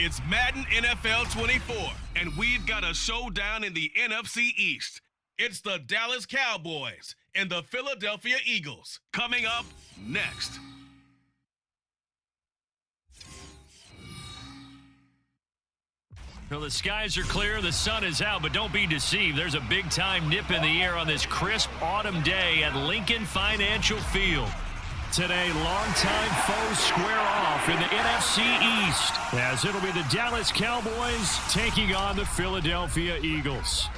It's Madden NFL 24, and we've got a showdown in the NFC East. It's the Dallas Cowboys and the Philadelphia Eagles. Coming up next. Well, the skies are clear, the sun is out, but don't be deceived. There's a big-time nip in the air on this crisp autumn day at Lincoln Financial Field. Today, longtime foes square off in the NFC East, as it'll be the Dallas Cowboys taking on the Philadelphia Eagles.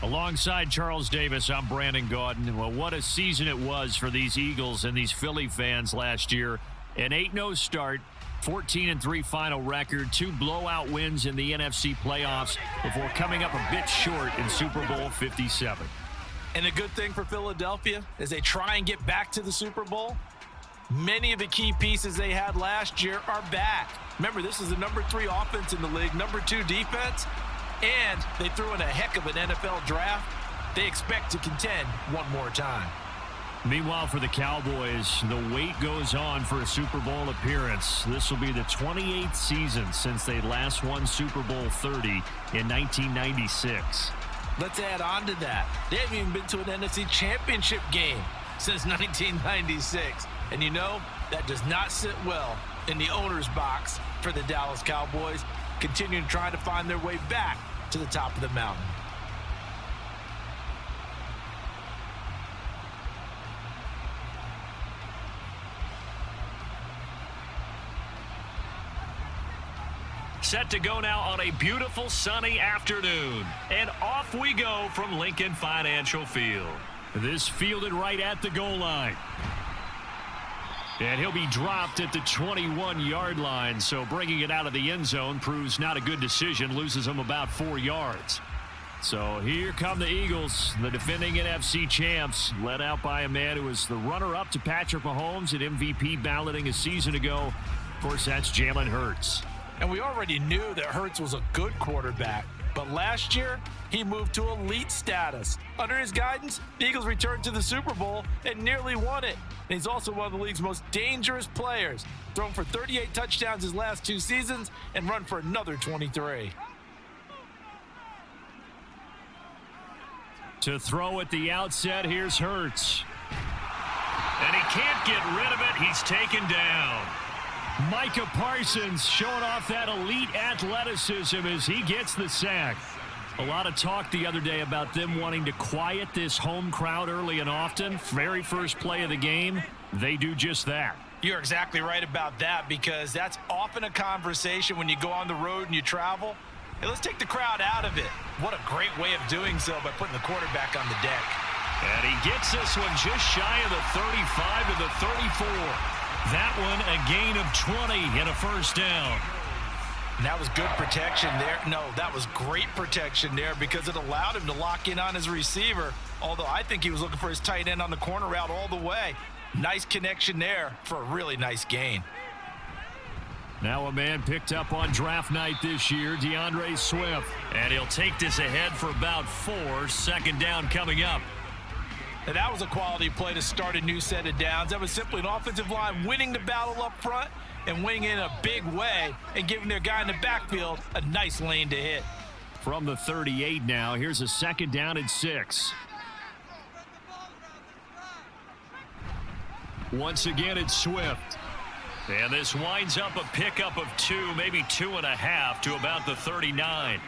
Alongside Charles Davis, I'm Brandon Gaudin. Well, what a season it was for these Eagles and these Philly fans last year. An 8-0 start, 14-3 final record, 2 blowout wins in the NFC playoffs before coming up a bit short in Super Bowl 57. And the good thing for Philadelphia is they try and get back to the Super Bowl. Many of the key pieces they had last year are back. Remember, this is the number 3 offense in the league, number 2 defense, and they threw in a heck of an NFL draft. They expect to contend one more time. Meanwhile, for the Cowboys, the wait goes on for a Super Bowl appearance. This will be the 28th season since they last won Super Bowl 30 in 1996. Let's add on to that. They haven't even been to an NFC Championship game since 1996. And you know, that does not sit well in the owner's box for the Dallas Cowboys, continuing trying to find their way back to the top of the mountain. Set to go now on a beautiful sunny afternoon. And off we go from Lincoln Financial Field. This fielded right at the goal line. And he'll be dropped at the 21-yard line, so bringing it out of the end zone proves not a good decision, loses him about 4 yards. So here come the Eagles, the defending NFC champs, led out by a man who was the runner-up to Patrick Mahomes at MVP balloting a season ago. Of course, that's Jalen Hurts. And we already knew that Hurts was a good quarterback. But last year, he moved to elite status. Under his guidance, the Eagles returned to the Super Bowl and nearly won it. And he's also one of the league's most dangerous players. Thrown for 38 touchdowns his last 2 seasons and run for another 23. To throw at the outset, here's Hurts. And he can't get rid of it. He's taken down. Micah Parsons showing off that elite athleticism as he gets the sack. A lot of talk the other day about them wanting to quiet this home crowd early and often. Very first play of the game, they do just that. You're exactly right about that, because that's often a conversation when you go on the road and you travel. Hey, let's take the crowd out of it. What a great way of doing so by putting the quarterback on the deck. And he gets this one just shy of the 35 to the 34. That one a gain of 20 and a first down. And that was good protection there. No, that was great protection there because it allowed him to lock in on his receiver, although I think he was looking for his tight end on the corner route all the way. Nice connection there for a really nice gain. Now a man picked up on draft night this year, DeAndre Swift. And he'll take this ahead for about 4. Second down coming up. And that was a quality play to start a new set of downs. That was simply an offensive line winning the battle up front and winning in a big way and giving their guy in the backfield a nice lane to hit. From the 38 now, here's a second down and 6. Once again, it's Swift. And this winds up a pickup of 2, maybe 2.5 to about the 39.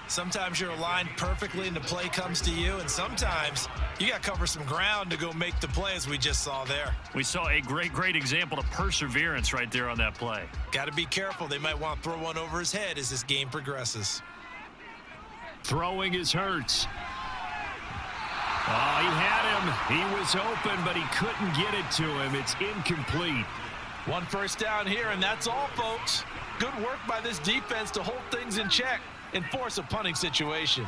Sometimes you're aligned perfectly and the play comes to you, and sometimes you got to cover some ground to go make the play, as we just saw there. We saw a great example of perseverance right there on that play. Got to be careful. They might want to throw one over his head as this game progresses. Throwing is Hurts. Oh, he had him. He was open, but he couldn't get it to him. It's incomplete. 1 first down here, and that's all, folks. Good work by this defense to hold things in check and force a punting situation.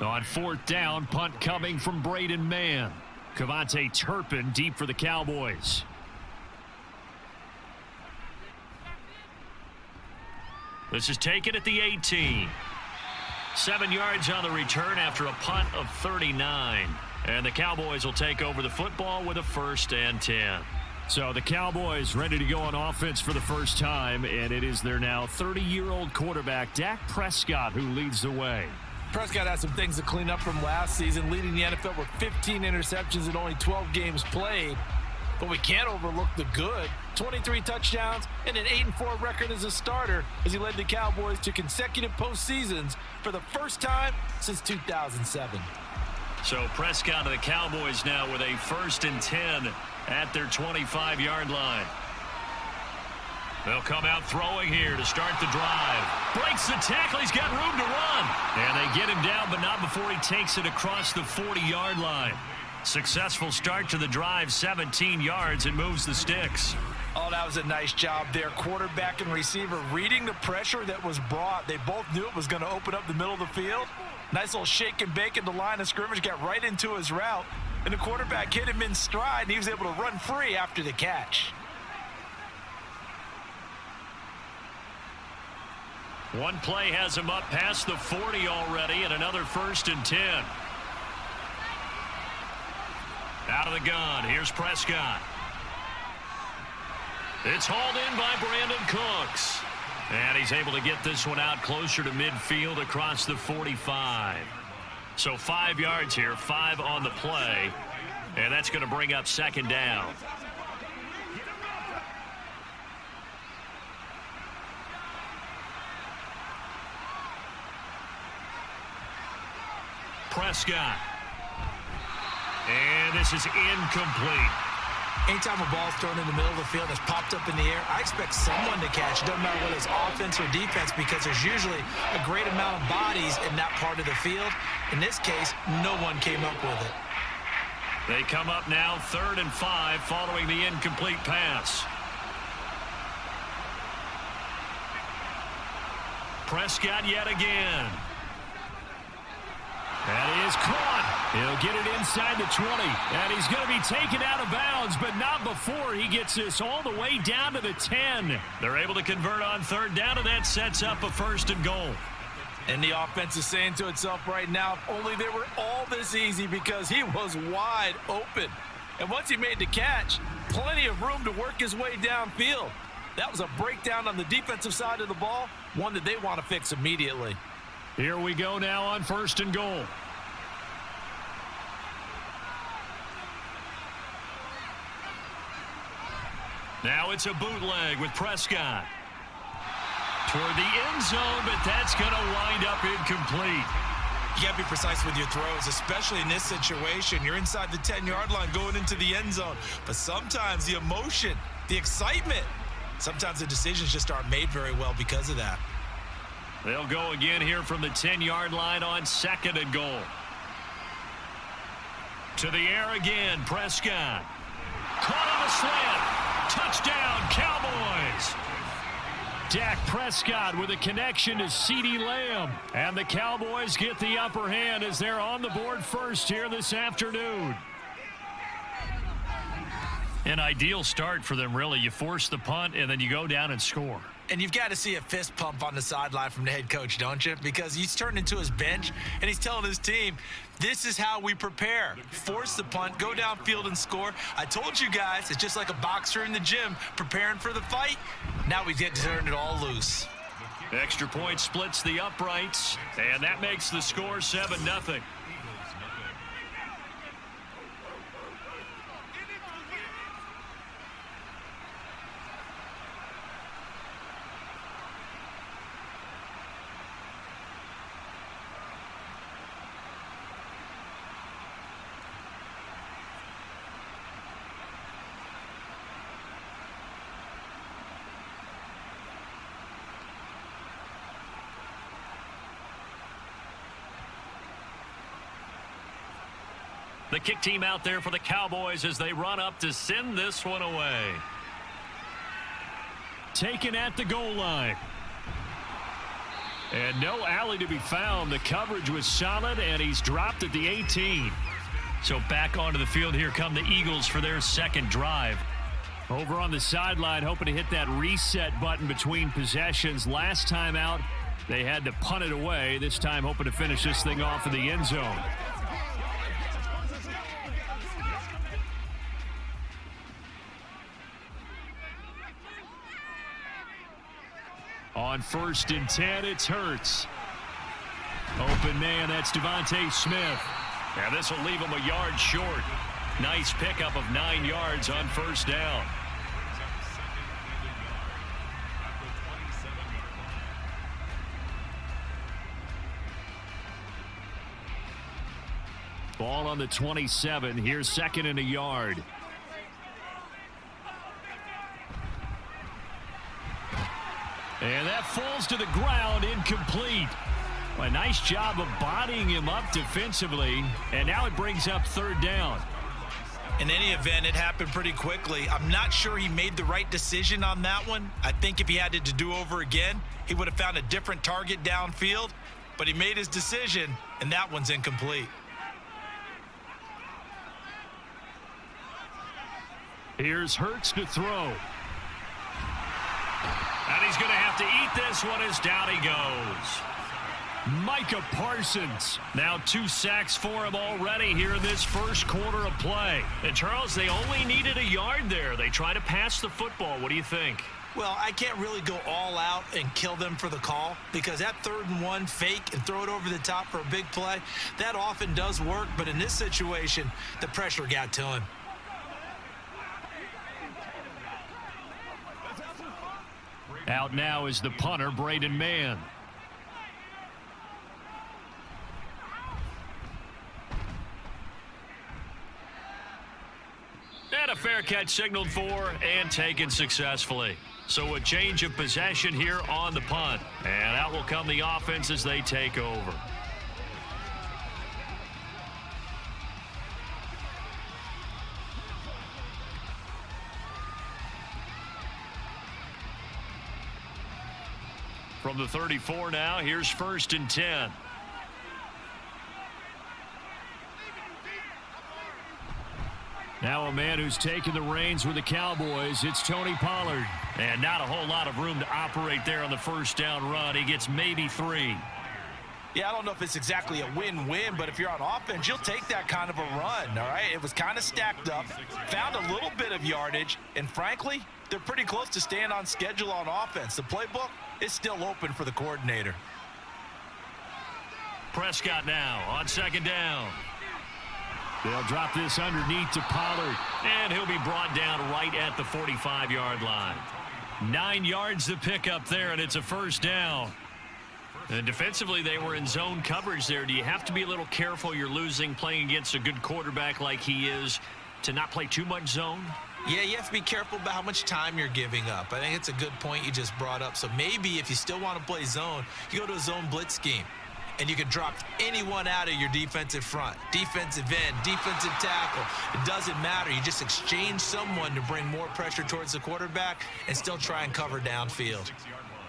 On 4th down, punt coming from Braden Mann. Kevontae Turpin deep for the Cowboys. This is taken at the 18. 7 yards on the return after a punt of 39. And the Cowboys will take over the football with a 1st and 10. So the Cowboys ready to go on offense for the first time, and it is their now 30-year-old quarterback, Dak Prescott, who leads the way. Prescott has some things to clean up from last season, leading the NFL with 15 interceptions in only 12 games played. But we can't overlook the good. 23 touchdowns and an 8-4 record as a starter as he led the Cowboys to consecutive postseasons for the first time since 2007. So Prescott of the Cowboys now with a 1st and 10 at their 25-yard line. They'll come out throwing here to start the drive. Breaks the tackle. He's got room to run. And they get him down, but not before he takes it across the 40-yard line. Successful start to the drive, 17 yards, and moves the sticks. Oh, that was a nice job there. Quarterback and receiver reading the pressure that was brought. They both knew it was going to open up the middle of the field. Nice little shake and bake at the line of scrimmage, got right into his route. And the quarterback hit him in stride, and he was able to run free after the catch. One play has him up past the 40 already, and another 1st and 10. Out of the gun, here's Prescott. It's hauled in by Brandon Cooks. And he's able to get this one out closer to midfield across the 45. So 5 yards here, 5 on the play. And that's going to bring up 2nd down. Prescott. And this is incomplete. Anytime a ball's thrown in the middle of the field and it's popped up in the air, I expect someone to catch. It doesn't matter whether it's offense or defense because there's usually a great amount of bodies in that part of the field. In this case, no one came up with it. They come up now 3rd and 5 following the incomplete pass. Prescott yet again. That is caught. He'll get it inside the 20. And he's going to be taken out of bounds, but not before he gets this all the way down to the 10. They're able to convert on 3rd down, and that sets up a 1st and goal. And the offense is saying to itself right now, if only they were all this easy because he was wide open. And once he made the catch, plenty of room to work his way downfield. That was a breakdown on the defensive side of the ball, one that they want to fix immediately. Here we go now on 1st and goal. Now it's a bootleg with Prescott. Toward the end zone, but that's going to wind up incomplete. You got to be precise with your throws, especially in this situation. You're inside the 10-yard line going into the end zone. But sometimes the emotion, the excitement, sometimes the decisions just aren't made very well because of that. They'll go again here from the 10-yard line on 2nd and goal. To the air again, Prescott. Caught on the slant. Touchdown, Cowboys. Dak Prescott with a connection to CeeDee Lamb. And the Cowboys get the upper hand as they're on the board first here this afternoon. An ideal start for them, really. You force the punt, and then you go down and score. And you've got to see a fist pump on the sideline from the head coach, don't you? Because he's turned into his bench, and he's telling his team, this is how we prepare. Force the punt, go downfield and score. I told you guys, it's just like a boxer in the gym preparing for the fight. Now we get to turn it all loose. Extra point splits the uprights, and that makes the score 7-0. The kick team out there for the Cowboys as they run up to send this one away. Taken at the goal line. And no alley to be found. The coverage was solid, and he's dropped at the 18. So back onto the field here come the Eagles for their 2nd drive. Over on the sideline, hoping to hit that reset button between possessions. Last time out, they had to punt it away. This time hoping to finish this thing off in the end zone. on 1st and 10. It's Hurts. Open man, that's Devontae Smith. And this will leave him a yard short. Nice pickup of 9 yards on 1st down. Ball on the 27. Here's 2nd and a yard. And that falls to the ground, incomplete. A nice job of bodying him up defensively. And now it brings up 3rd down. In any event, it happened pretty quickly. I'm not sure he made the right decision on that one. I think if he had it to do over again, he would have found a different target downfield. But he made his decision, and that one's incomplete. Here's Hurts to throw. And he's going to have to eat this one as down he goes. Micah Parsons. Now 2 sacks for him already here in this first quarter of play. And, Charles, they only needed a yard there. They try to pass the football. What do you think? Well, I can't really go all out and kill them for the call because that 3rd and 1 fake and throw it over the top for a big play, that often does work. But in this situation, the pressure got to him. Out now is the punter, Braden Mann. And a fair catch signaled for and taken successfully. So a change of possession here on the punt. And out will come the offense as they take over. From the 34 now, here's 1st and 10. Now a man who's taken the reins with the Cowboys, it's Tony Pollard. And not a whole lot of room to operate there on the 1st down run. He gets maybe 3. Yeah, I don't know if it's exactly a win-win, but if you're on offense, you'll take that kind of a run, all right? It was kind of stacked up, found a little bit of yardage, and frankly, they're pretty close to staying on schedule on offense. The playbook is still open for the coordinator. Prescott now on 2nd down. They'll drop this underneath to Pollard, and he'll be brought down right at the 45-yard line. 9 yards to pick up there, and it's a 1st down. And defensively, they were in zone coverage there. Do you have to be a little careful you're losing playing against a good quarterback like he is to not play too much zone? Yeah, you have to be careful about how much time you're giving up. I think it's a good point you just brought up. So maybe if you still want to play zone, you go to a zone blitz scheme. And you can drop anyone out of your defensive front. Defensive end, defensive tackle. It doesn't matter. You just exchange someone to bring more pressure towards the quarterback and still try and cover downfield.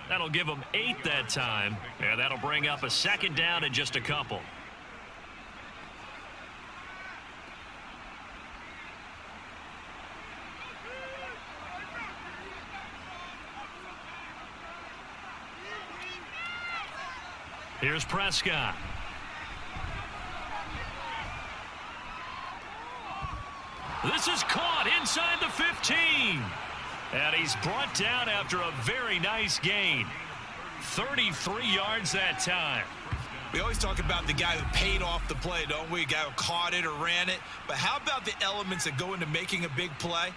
That'll give them 8 that time. And that'll bring up a 2nd down and just a couple. Here's Prescott. This is caught inside the 15. And he's brought down after a very nice gain. 33 yards that time. We always talk about the guy who paid off the play, don't we? A guy who caught it or ran it. But how about the elements that go into making a big play?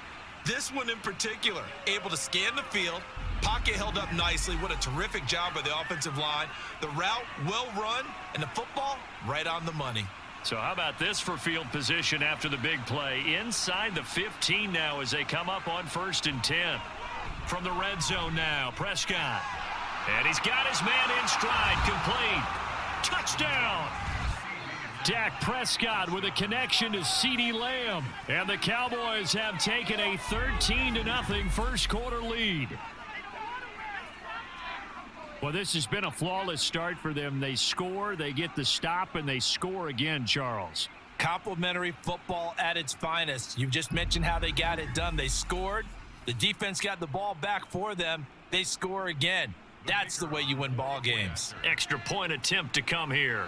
This one in particular, able to scan the field, pocket held up nicely. What a terrific job by the offensive line. The route well run, and the football right on the money. So how about this for field position after the big play? Inside the 15 now as they come up on 1st and 10. From the red zone now, Prescott. And he's got his man in stride, complete. Touchdown! Dak Prescott with a connection to CeeDee Lamb. And the Cowboys have taken a 13-0 first quarter lead. Well, this has been a flawless start for them. They score, they get the stop, and they score again, Charles. Complimentary football at its finest. You just mentioned how they got it done. They scored. The defense got the ball back for them. They score again. That's the way you win ball games. Extra point attempt to come here.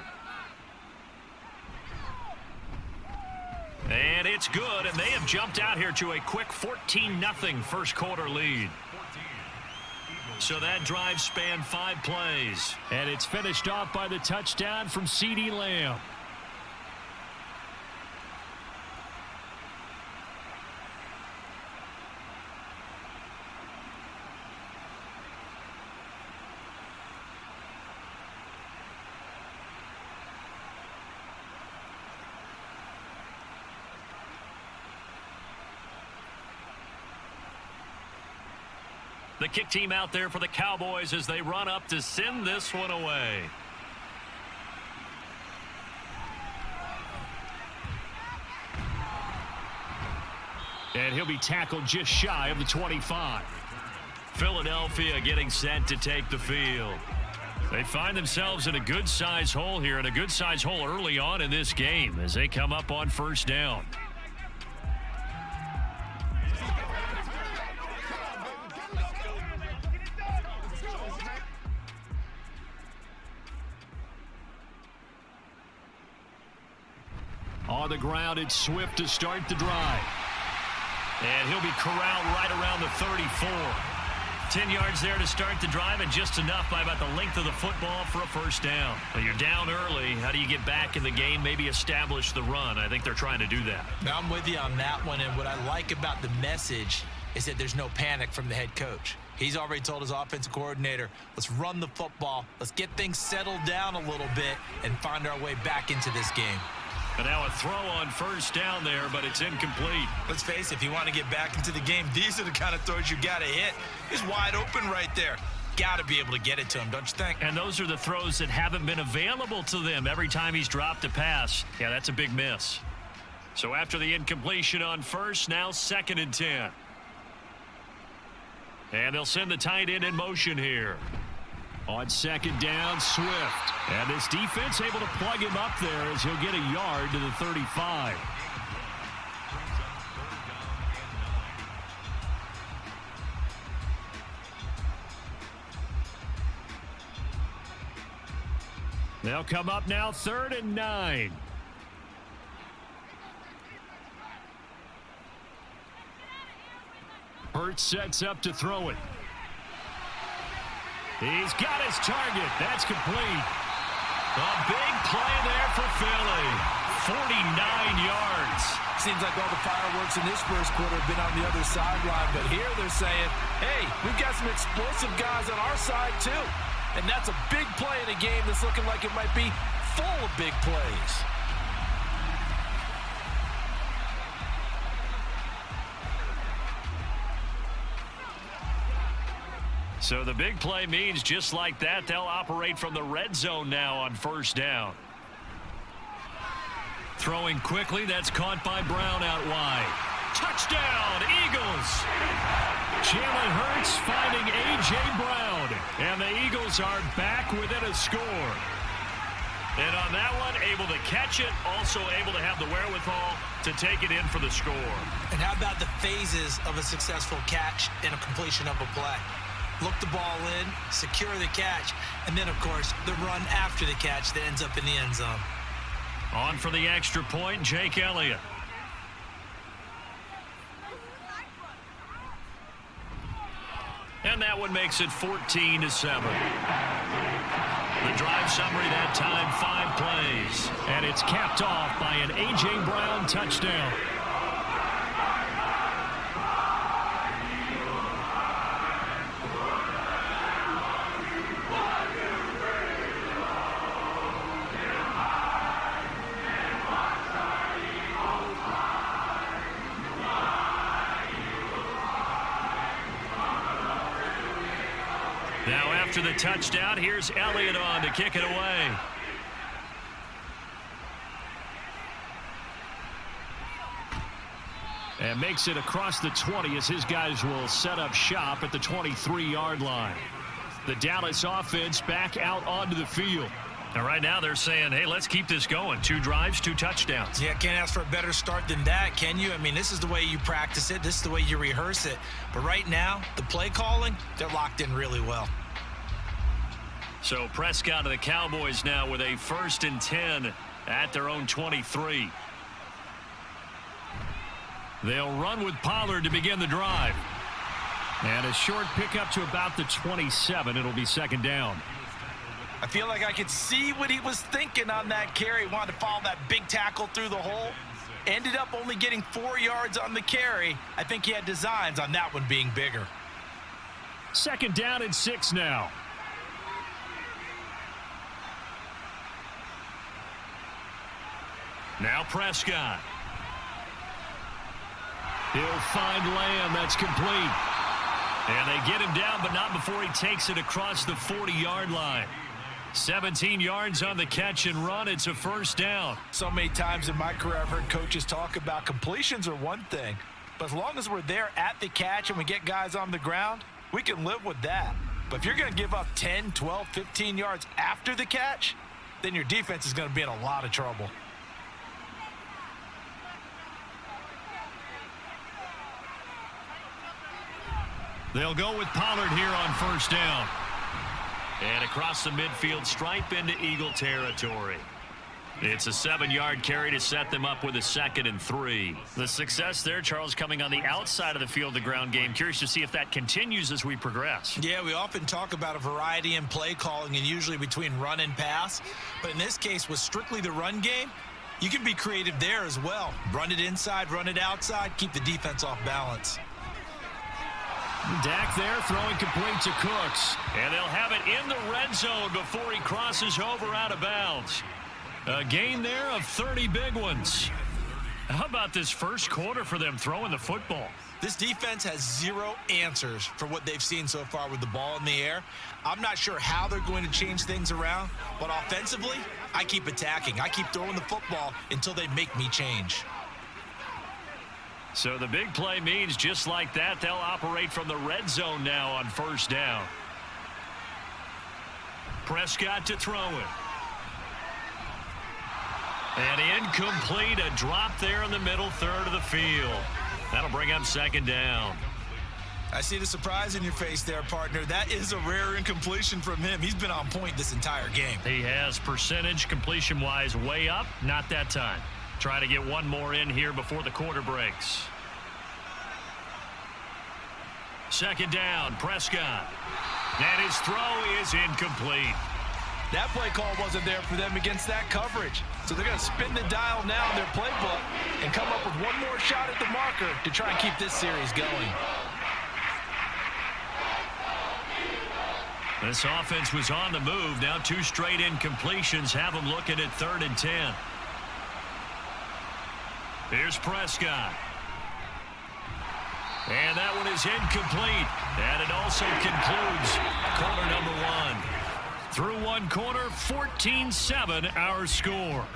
And it's good, and they have jumped out here to a quick 14-0 first quarter lead. So that drive spanned 5 plays. And it's finished off by the touchdown from CeeDee Lamb. The kick team out there for the Cowboys as they run up to send this one away. And he'll be tackled just shy of the 25. Philadelphia getting set to take the field. They find themselves in a good-size hole here, and a good-size hole early on in this game as they come up on first down. On the ground, it's Swift to start the drive. And he'll be corralled right around the 34. 10 yards there to start the drive, and just enough by about the length of the football for a first down. Well, you're down early. How do you get back in the game, maybe establish the run? I think they're trying to do that. Now, I'm with you on that one, and what I like about the message is that there's no panic from the head coach. He's already told his offensive coordinator, let's run the football, let's get things settled down a little bit, and find our way back into this game. And now a throw on first down there, but it's incomplete. Let's face it, if you want to get back into the game, these are the kind of throws you got to hit. He's wide open right there. Got to be able to get it to him, don't you think? And those are the throws that haven't been available to them every time he's dropped a pass. Yeah, that's a big miss. So after the incompletion on first, now 2nd and 10. And they'll send the tight end in motion here. On 2nd down, Swift. And this defense able to plug him up there as he'll get a yard to the 35. They'll come up now 3rd and 9. Hurts sets up to throw it. He's got his target. That's complete. A big play there for Philly. 49 yards. Seems like all the fireworks in this first quarter have been on the other sideline, but here they're saying, hey, we've got some explosive guys on our side too. And that's a big play in a game that's looking like it might be full of big plays. So the big play means just like that, they'll operate from the red zone now on first down. Throwing quickly, that's caught by Brown out wide. Touchdown, Eagles! Jalen Hurts finding A.J. Brown. And the Eagles are back within a score. And on that one, able to catch it, also able to have the wherewithal to take it in for the score. And how about the phases of a successful catch and a completion of a play? Look the ball in, secure the catch, and then, of course, the run after the catch that ends up in the end zone. On for the extra point, Jake Elliott. And that one makes it 14-7. The drive summary that time, 5 plays. And it's capped off by an A.J. Brown touchdown. Now after the touchdown, here's Elliott on to kick it away. And makes it across the 20 as his guys will set up shop at the 23-yard line. The Dallas offense back out onto the field. And right now they're saying, hey, let's keep this going. 2 drives, 2 touchdowns. Yeah, can't ask for a better start than that, can you? I mean, this is the way you practice it. This is the way you rehearse it. But right now, the play calling, they're locked in really well. So Prescott of the Cowboys now with a 1st and 10 at their own 23. They'll run with Pollard to begin the drive. And a short pickup to about the 27. It'll be second down. I feel like I could see what he was thinking on that carry. He wanted to follow that big tackle through the hole. Ended up only getting 4 yards on the carry. I think he had designs on that one being bigger. Second down and 6 now. Now Prescott. He'll find Lamb. That's complete. And they get him down, but not before he takes it across the 40-yard line. 17 yards on the catch and run. It's a first down. So many times in my career I've heard coaches talk about completions are one thing, but as long as we're there at the catch and we get guys on the ground, we can live with that. But if you're going to give up 10, 12, 15 yards after the catch, then your defense is going to be in a lot of trouble. They'll go with Pollard here on first down. And across the midfield stripe into Eagle territory. It's a 7-yard carry to set them up with a 2nd and 3. The success there, Charles, coming on the outside of the field, the ground game. Curious to see if that continues as we progress. Yeah, we often talk about a variety in play calling and usually between run and pass. But in this case, with strictly the run game, you can be creative there as well. Run it inside, run it outside, keep the defense off balance. Dak there throwing complete to Cooks. And they'll have it in the red zone before he crosses over out of bounds. A gain there of 30 big ones. How about this first quarter for them throwing the football? This defense has zero answers for what they've seen so far with the ball in the air. I'm not sure how they're going to change things around, but offensively, I keep attacking. I keep throwing the football until they make me change. So the big play means just like that, they'll operate from the red zone now on first down. Prescott to throw it. And incomplete, a drop there in the middle third of the field. That'll bring up second down. I see the surprise in your face there, partner. That is a rare incompletion from him. He's been on point this entire game. He has percentage completion-wise way up. Not that time. Try to get one more in here before the quarter breaks. Second down, Prescott. And his throw is incomplete. That play call wasn't there for them against that coverage. So they're going to spin the dial now in their playbook and come up with one more shot at the marker to try and keep this series going. This offense was on the move. Now 2 straight incompletions have them looking at 3rd and 10. Here's Prescott. And that one is incomplete. And it also concludes quarter number 1. Through one quarter, 14-7 our score.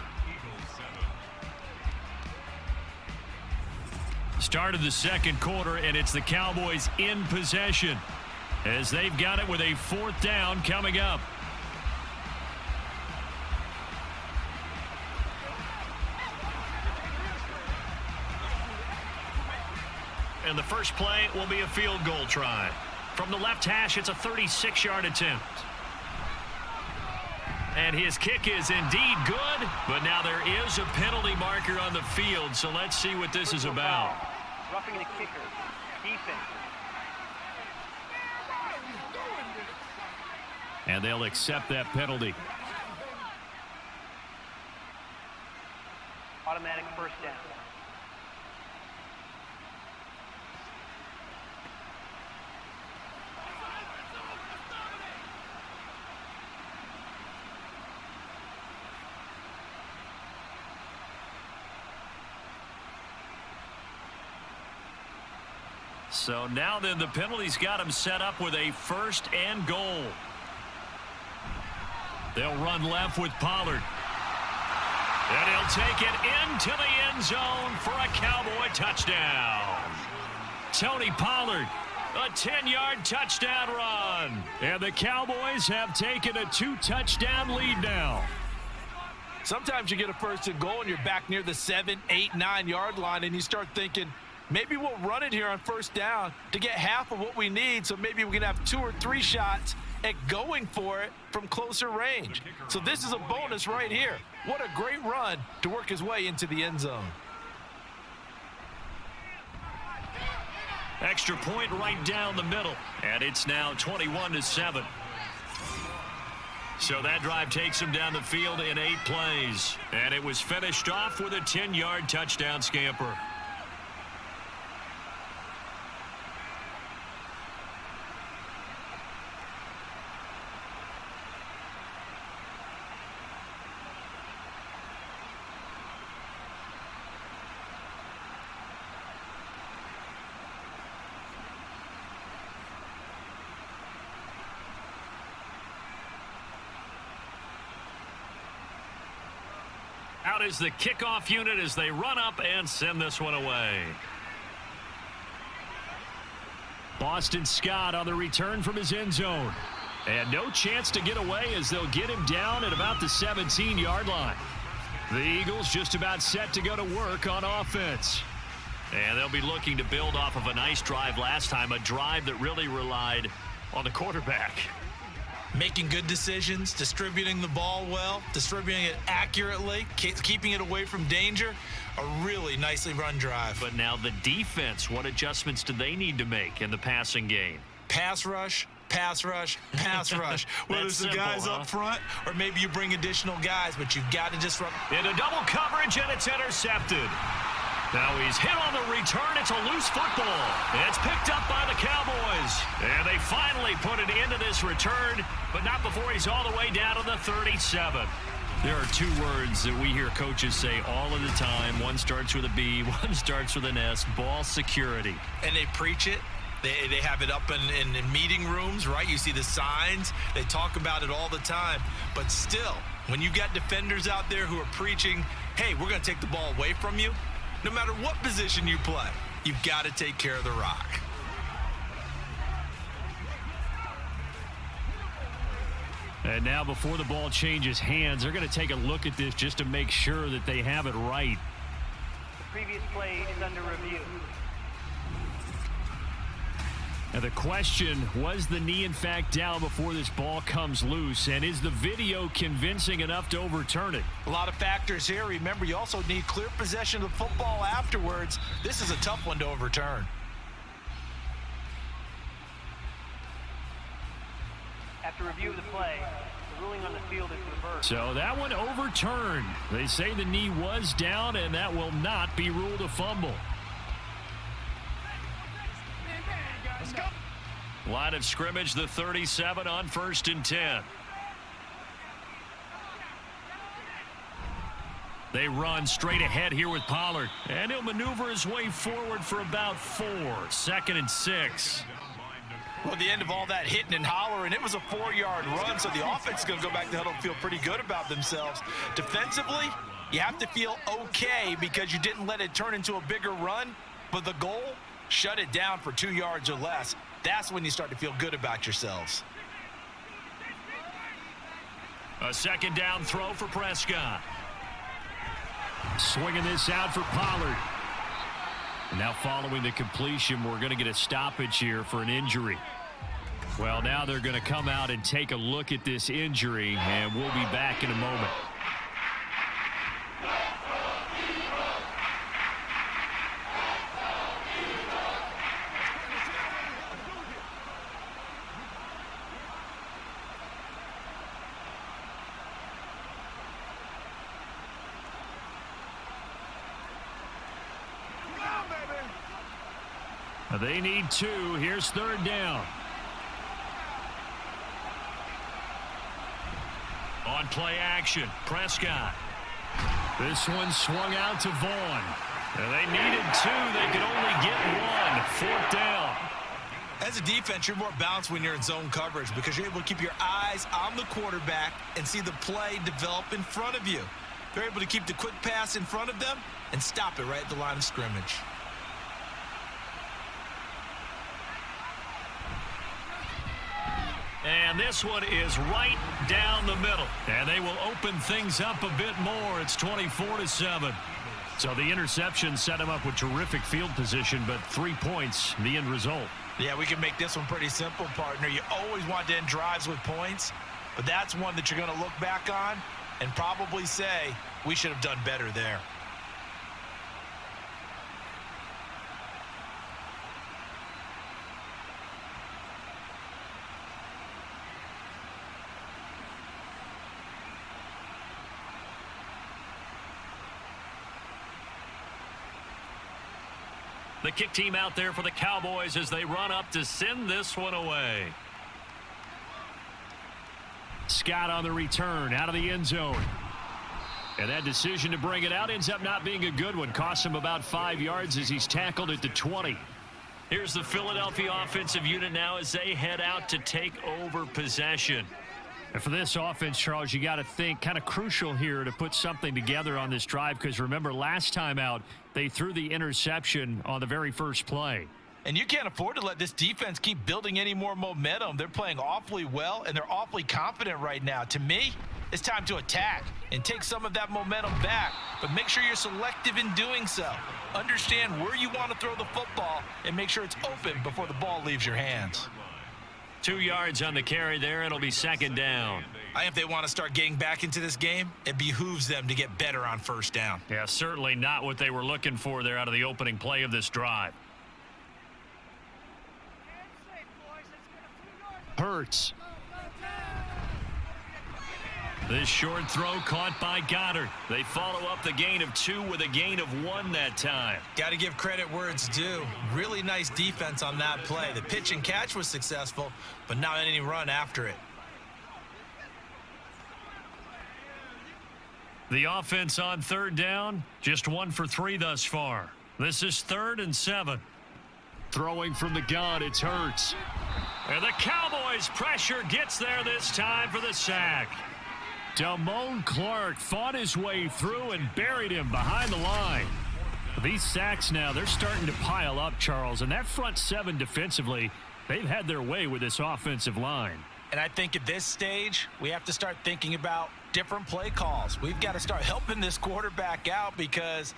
Started the second quarter, and it's the Cowboys in possession as they've got it with a 4th down coming up. And the first play will be a field goal try. From the left hash, it's a 36-yard attempt. And his kick is indeed good, but now there is a penalty marker on the field, so let's see what this is about. Roughing the kicker. Defense. And they'll accept that penalty. Automatic first down. So now then the penalty's got him set up with a 1st and goal. They'll run left with Pollard. And he'll take it into the end zone for a Cowboy touchdown. Tony Pollard, a 10-yard touchdown run. And the Cowboys have taken a 2-touchdown lead now. Sometimes you get a 1st and goal and you're back near the 7, 8, 9-yard line and you start thinking, maybe we'll run it here on 1st down to get half of what we need, so maybe we can have 2 or 3 shots at going for it from closer range. So this is a bonus right here. What a great run to work his way into the end zone. Extra point right down the middle, and it's now 21-7. So that drive takes him down the field in 8 plays, and it was finished off with a 10-yard touchdown scamper. Out is the kickoff unit as they run up and send this one away. Boston Scott on the return from his end zone. And no chance to get away as they'll get him down at about the 17-yard line. The Eagles just about set to go to work on offense. And they'll be looking to build off of a nice drive last time, a drive that really relied on the quarterback. Making good decisions, distributing the ball well, distributing it accurately, keeping it away from danger. A really nicely run drive. But now the defense, what adjustments do they need to make in the passing game? Pass rush, pass rush, pass rush. Whether it's the guys up front or maybe you bring additional guys, but you've got to disrupt. Into double coverage, and it's intercepted. Now he's hit on the return. It's a loose football. It's picked up by the Cowboys. And they finally put it into this return, but not before he's all the way down to the 37. There are 2 words that we hear coaches say all of the time. One starts with a B, one starts with an S, ball security. And they preach it. They have it up in meeting rooms, right? You see the signs. They talk about it all the time. But still, when you got defenders out there who are preaching, hey, we're going to take the ball away from you, no matter what position you play, you've got to take care of the rock. And now before the ball changes hands, they're going to take a look at this just to make sure that they have it right. The previous play is under review. Now the question, was the knee in fact down before this ball comes loose? And is the video convincing enough to overturn it? A lot of factors here. Remember, you also need clear possession of the football afterwards. This is a tough one to overturn. After review of the play, the ruling on the field is reversed. So that one overturned. They say the knee was down, and that will not be ruled a fumble. Line of scrimmage, the 37 on 1st and 10. They run straight ahead here with Pollard. And he'll maneuver his way forward for about 4. 2nd and 6. Well, the end of all that hitting and hollering, it was a 4-yard run, so the offense is going to go back to huddle and feel pretty good about themselves. Defensively, you have to feel okay because you didn't let it turn into a bigger run, but the goal, shut it down for 2 yards or less. That's when you start to feel good about yourselves. A 2nd down throw for Prescott. Swinging this out for Pollard. Now following the completion, we're going to get a stoppage here for an injury. Well, now they're going to come out and take a look at this injury, and we'll be back in a moment. They need 2. Here's 3rd down. On play action, Prescott. This one swung out to Vaughn. And they needed 2. They could only get 1. 4th down. As a defense, you're more balanced when you're in zone coverage because you're able to keep your eyes on the quarterback and see the play develop in front of you. They're able to keep the quick pass in front of them and stop it right at the line of scrimmage. And this one is right down the middle. And they will open things up a bit more. It's 24-7. So the interception set him up with terrific field position, but 3 points, the end result. Yeah, we can make this one pretty simple, partner. You always want to end drives with points, but that's one that you're going to look back on and probably say, we should have done better there. The kick team out there for the Cowboys as they run up to send this one away. Scott on the return out of the end zone. And that decision to bring it out ends up not being a good one. Costs him about 5 yards as he's tackled at the 20. Here's the Philadelphia offensive unit now as they head out to take over possession. And for this offense, Charles, you got to think kind of crucial here to put something together on this drive because remember last time out they threw the interception on the very first play. And you can't afford to let this defense keep building any more momentum. They're playing awfully well, and they're awfully confident right now. To me, it's time to attack and take some of that momentum back, but make sure you're selective in doing so. Understand where you want to throw the football and make sure it's open before the ball leaves your hands. 2 yards on the carry there. It'll be second down. I think if they want to start getting back into this game, it behooves them to get better on first down. Yeah, certainly not what they were looking for there out of the opening play of this drive. Hurts. This short throw caught by Goddard. They follow up the gain of 2 with a gain of 1 that time. Got to give credit where it's due. Really nice defense on that play. The pitch and catch was successful, but not any run after it. The offense on third down, just 1 for 3 thus far. This is 3rd and 7. Throwing from the gun, it's Hurts. And the Cowboys pressure gets there this time for the sack. Damone Clark fought his way through and buried him behind the line. These sacks now, they're starting to pile up, Charles. And that front 7 defensively, they've had their way with this offensive line. And I think at this stage, we have to start thinking about different play calls. We've got to start helping this quarterback out because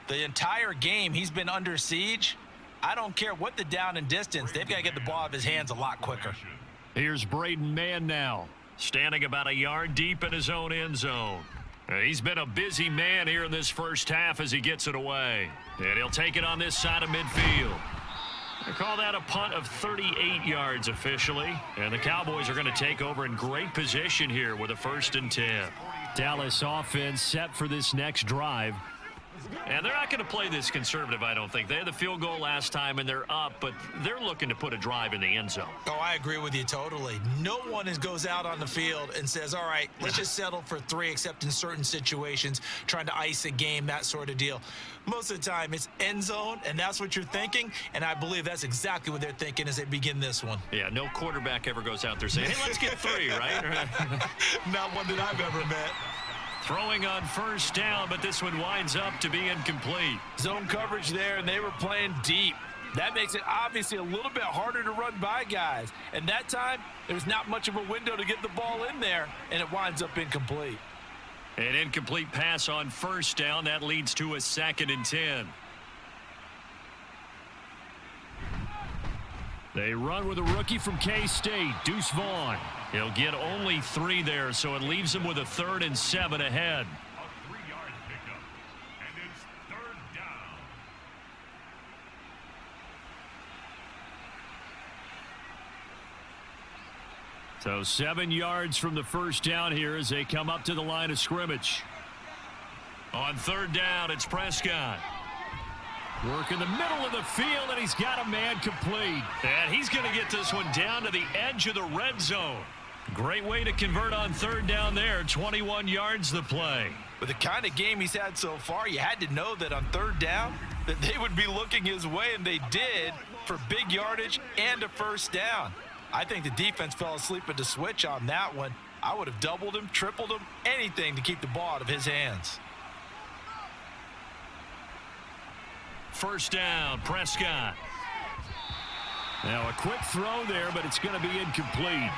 the entire game he's been under siege. I don't care what the down and distance. They've got to get the ball out of his hands a lot quicker. Here's Braden Mann now, standing about a yard deep in his own end zone. He's been a busy man here in this first half as he gets it away. And he'll take it on this side of midfield. They call that a punt of 38 yards officially. And the Cowboys are going to take over in great position here with a 1st and 10. Dallas offense set for this next drive. And they're not going to play this conservative, I don't think. They had the field goal last time, and they're up, but they're looking to put a drive in the end zone. Oh, I agree with you totally. No one goes out on the field and says, all right, let's just settle for 3, except in certain situations, trying to ice a game, that sort of deal. Most of the time, it's end zone, and that's what you're thinking, and I believe that's exactly what they're thinking as they begin this one. Yeah, no quarterback ever goes out there saying, hey, let's get 3, right? Not one that I've ever met. Throwing on first down, but this one winds up to be incomplete. Zone coverage there, and they were playing deep. That makes it obviously a little bit harder to run by guys. And that time, there's not much of a window to get the ball in there, and it winds up incomplete. An incomplete pass on first down. That leads to a 2nd and 10. They run with a rookie from K-State, Deuce Vaughn. He'll get only 3 there, so it leaves him with a 3rd and 7 ahead. A 3-yard pickup, and it's 3rd down. So 7 yards from the first down here as they come up to the line of scrimmage. On 3rd down, it's Prescott. Work in the middle of the field, and he's got a man complete. And he's going to get this one down to the edge of the red zone. Great way to convert on 3rd down there. 21 yards the play. With the kind of game he's had so far, you had to know that on 3rd down that they would be looking his way, and they did for big yardage and a first down. I think the defense fell asleep at the switch on that one. I would have doubled him, tripled him, anything to keep the ball out of his hands. First down, Prescott. Now a quick throw there, but it's going to be incomplete.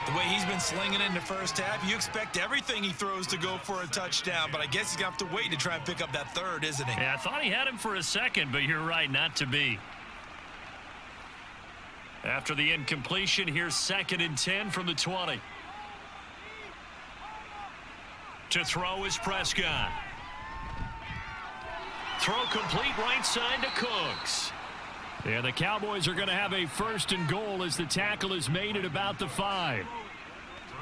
The way he's been slinging in the first half, you expect everything he throws to go for a touchdown, but I guess he's going to have to wait to try and pick up that 3rd, isn't he? Yeah, I thought he had him for a second, but you're right, not to be. After the incompletion, here's 2nd and 10 from the 20. To throw is Prescott. Throw complete right side to Cooks. And the Cowboys are going to have a 1st and goal as the tackle is made at about the 5.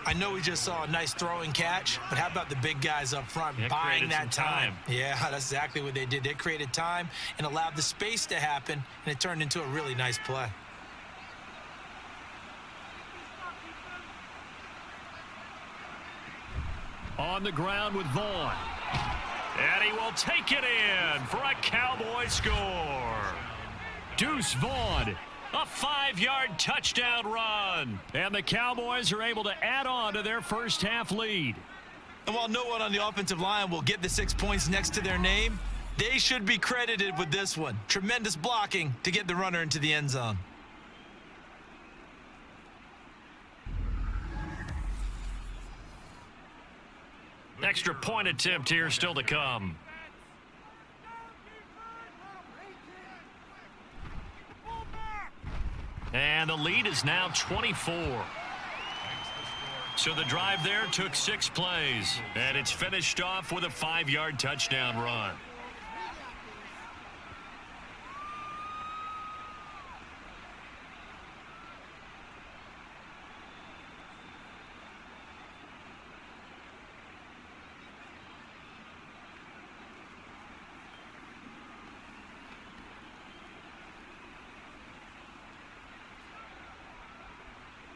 I know we just saw a nice throwing catch, but how about the big guys up front buying that time? Yeah, that's exactly what they did. They created time and allowed the space to happen, and it turned into a really nice play. On the ground with Vaughn. And he will take it in for a Cowboy score. Deuce Vaughn, a 5-yard touchdown run. And the Cowboys are able to add on to their first half lead. And while no one on the offensive line will get the 6 points next to their name, they should be credited with this one. Tremendous blocking to get the runner into the end zone. Extra point attempt here still to come. And the lead is now 24. So the drive there took 6 plays. And it's finished off with a 5-yard touchdown run.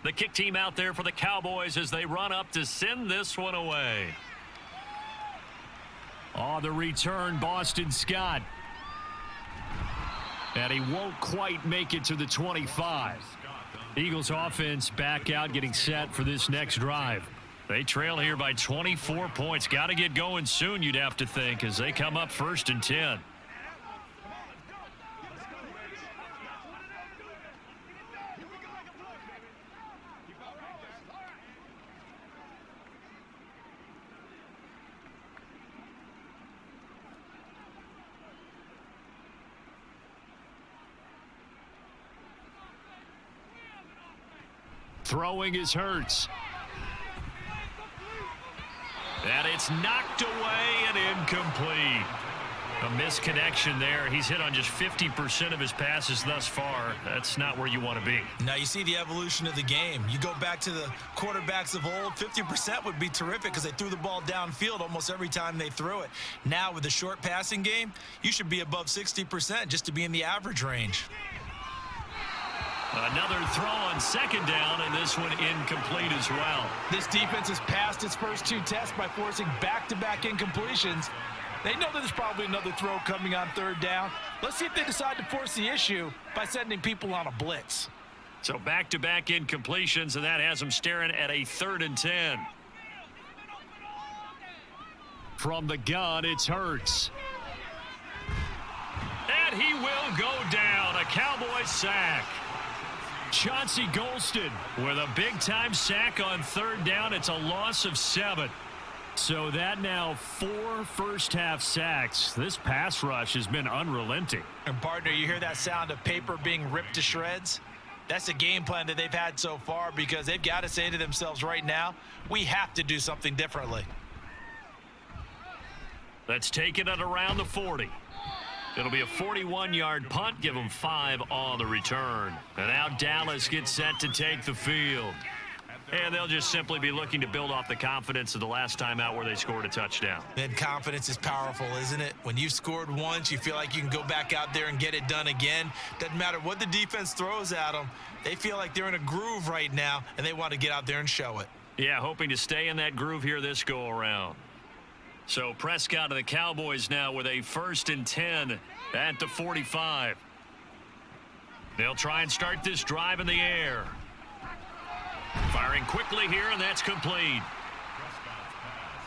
The kick team out there for the Cowboys as they run up to send this one away. On the return, Boston Scott. And he won't quite make it to the 25. Eagles offense back out getting set for this next drive. They trail here by 24 points. Got to get going soon, you'd have to think, as they come up 1st and 10. Throwing is Hurts. And it's knocked away and incomplete. A misconnection there. He's hit on just 50% of his passes thus far. That's not where you want to be. Now you see the evolution of the game. You go back to the quarterbacks of old, 50% would be terrific because they threw the ball downfield almost every time they threw it. Now with the short passing game, you should be above 60% just to be in the average range. Another throw on 2nd down, and this one incomplete as well. This defense has passed its first 2 tests by forcing back-to-back incompletions. They know that there's probably another throw coming on 3rd down. Let's see if they decide to force the issue by sending people on a blitz. So back-to-back incompletions, and that has them staring at a 3rd and 10. From the gun, it's Hurts. And he will go down. A Cowboys sack. Chauncey Golston with a big-time sack on 3rd down. It's a loss of 7. So that now 4 first-half sacks. This pass rush has been unrelenting. And, partner, you hear that sound of paper being ripped to shreds? That's the game plan that they've had so far because they've got to say to themselves right now, we have to do something differently. Let's take it at around the 40. It'll be a 41-yard punt, give them 5 on the return. And now Dallas gets set to take the field. And they'll just simply be looking to build off the confidence of the last time out where they scored a touchdown. And confidence is powerful, isn't it? When you've scored once, you feel like you can go back out there and get it done again. Doesn't matter what the defense throws at them. They feel like they're in a groove right now, and they want to get out there and show it. Yeah, hoping to stay in that groove here this go-around. So Prescott of the Cowboys now with a 1st and 10 at the 45. They'll try and start this drive in the air. Firing quickly here, and that's complete. Prescott's pass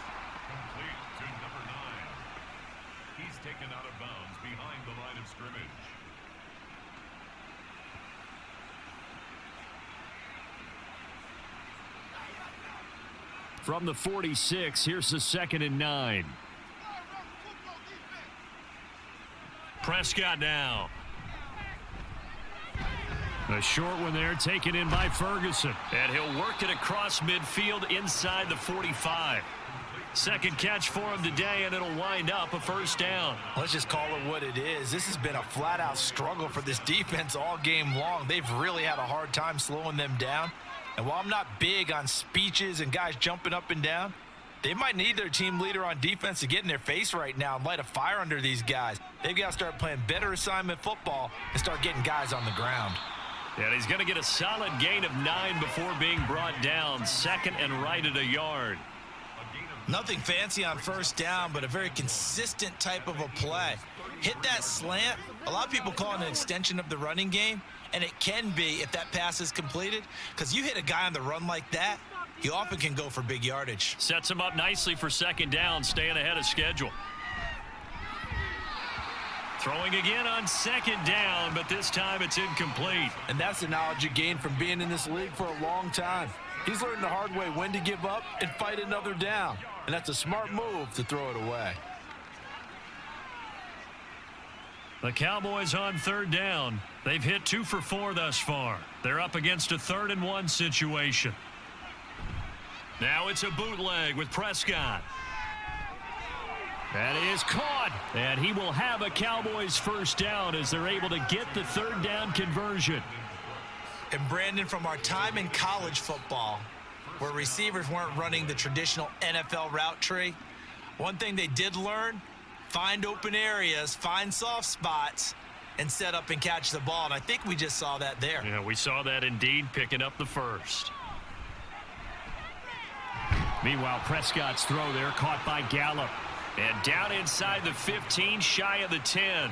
complete to number 9. He's taken out of bounds behind the line of scrimmage. From the 46, here's the 2nd and 9. Prescott now. A short one there taken in by Ferguson. And he'll work it across midfield inside the 45. Second catch for him today, and it'll wind up a 1st down. Let's just call it what it is. This has been a flat-out struggle for this defense all game long. They've really had a hard time slowing them down. And while I'm not big on speeches and guys jumping up and down, they might need their team leader on defense to get in their face right now and light a fire under these guys. They've got to start playing better assignment football and start getting guys on the ground. And he's going to get a solid gain of 9 before being brought down, second and right at a yard. Nothing fancy on first down, but a very consistent type of a play. Hit that slant. A lot of people call it an extension of the running game, and it can be if that pass is completed, because you hit a guy on the run like that, you often can go for big yardage. Sets him up nicely for second down, staying ahead of schedule. Throwing again on second down, but this time it's incomplete. And that's the knowledge you gain from being in this league for a long time. He's learned the hard way when to give up and fight another down. And that's a smart move to throw it away. The Cowboys on third down. They've hit 2 for 4 thus far. They're up against a 3rd and 1 situation. Now it's a bootleg with Prescott. That is caught, and he will have a Cowboys first down as they're able to get the third down conversion. And Brandon, from our time in college football, where receivers weren't running the traditional NFL route tree, one thing they did learn, find open areas, find soft spots, and set up and catch the ball. And I think we just saw that there. Yeah, we saw that indeed, picking up the first. Meanwhile, Prescott's throw there caught by Gallup. And down inside the 15, shy of the 10.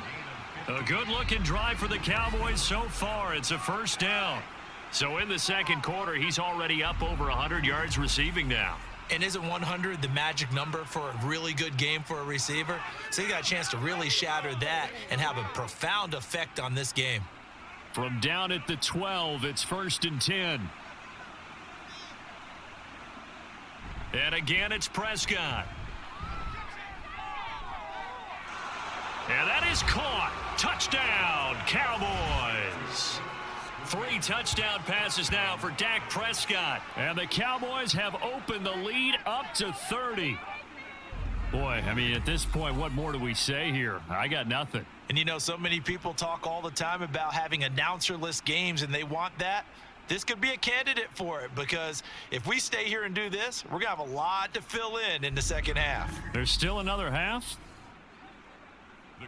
A good-looking drive for the Cowboys so far. It's a first down. So in the second quarter, he's already up over 100 yards receiving now. And isn't 100 the magic number for a really good game for a receiver? So you got a chance to really shatter that and have a profound effect on this game. From down at the 12, it's 1st and 10. And again, it's Prescott. And that is caught. Touchdown, Cowboys. 3 touchdown passes now for Dak Prescott. And the Cowboys have opened the lead up to 30. Boy, I mean, at this point, what more do we say here? I got nothing. And you know, so many people talk all the time about having announcer-less games, and they want that. This could be a candidate for it, because if we stay here and do this, we're going to have a lot to fill in the second half. There's still another half?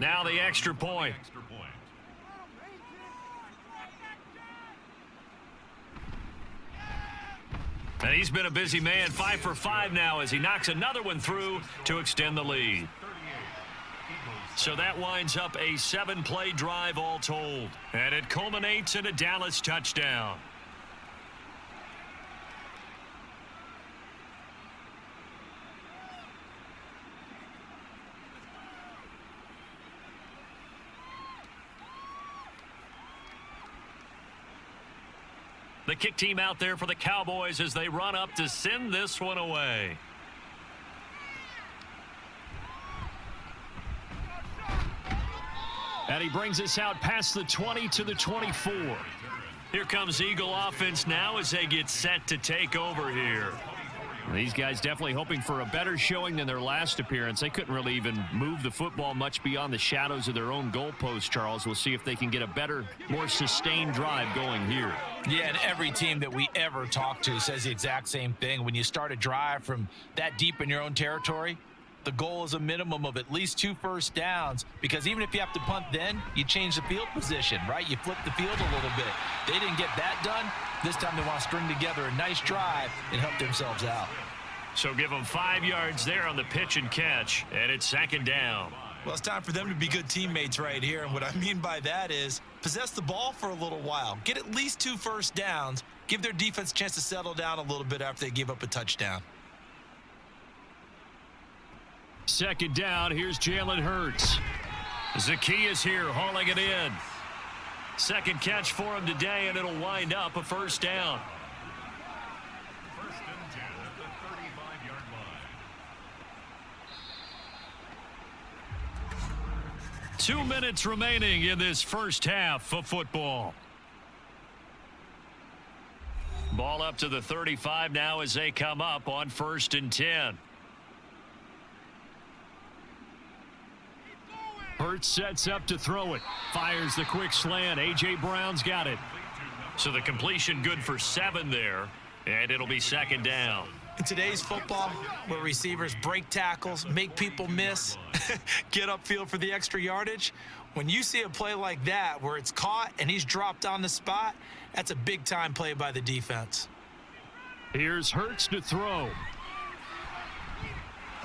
Now the extra point. And he's been a busy man, 5 for 5 now as he knocks another one through to extend the lead. So that winds up a 7-play drive all told. And it culminates in a Dallas touchdown. The kick team out there for the Cowboys as they run up to send this one away. And he brings us out past the 20 to the 24. Here comes Eagle offense now as they get set to take over here. These guys definitely hoping for a better showing than their last appearance. They couldn't really even move the football much beyond the shadows of their own goalpost, Charles. We'll see if they can get a better, more sustained drive going here. Yeah, and every team that we ever talk to says the exact same thing. When you start a drive from that deep in your own territory, the goal is a minimum of at least 2 first downs, because even if you have to punt then, you change the field position, right? You flip the field a little bit. They didn't get that done. This time they want to string together a nice drive and help themselves out. So give them 5 yards there on the pitch and catch, and it's 2nd down. Well, it's time for them to be good teammates right here, and what I mean by that is possess the ball for a little while. Get at least 2 first downs. Give their defense a chance to settle down a little bit after they give up a touchdown. 2nd down, here's Jalen Hurts. Zacchaeus here hauling it in. 2nd catch for him today, and it'll wind up a first down. 1st and 10 at the 35-yard line. 2 minutes remaining in this first half of football. Ball up to the 35 now as they come up on 1st and 10. Hurts sets up to throw it. Fires the quick slant. A.J. Brown's got it. So the completion good for 7 there. And it'll be second down. In today's football, where receivers break tackles, make people miss, get upfield for the extra yardage, when you see a play like that where it's caught and he's dropped on the spot, that's a big-time play by the defense. Here's Hurts to throw.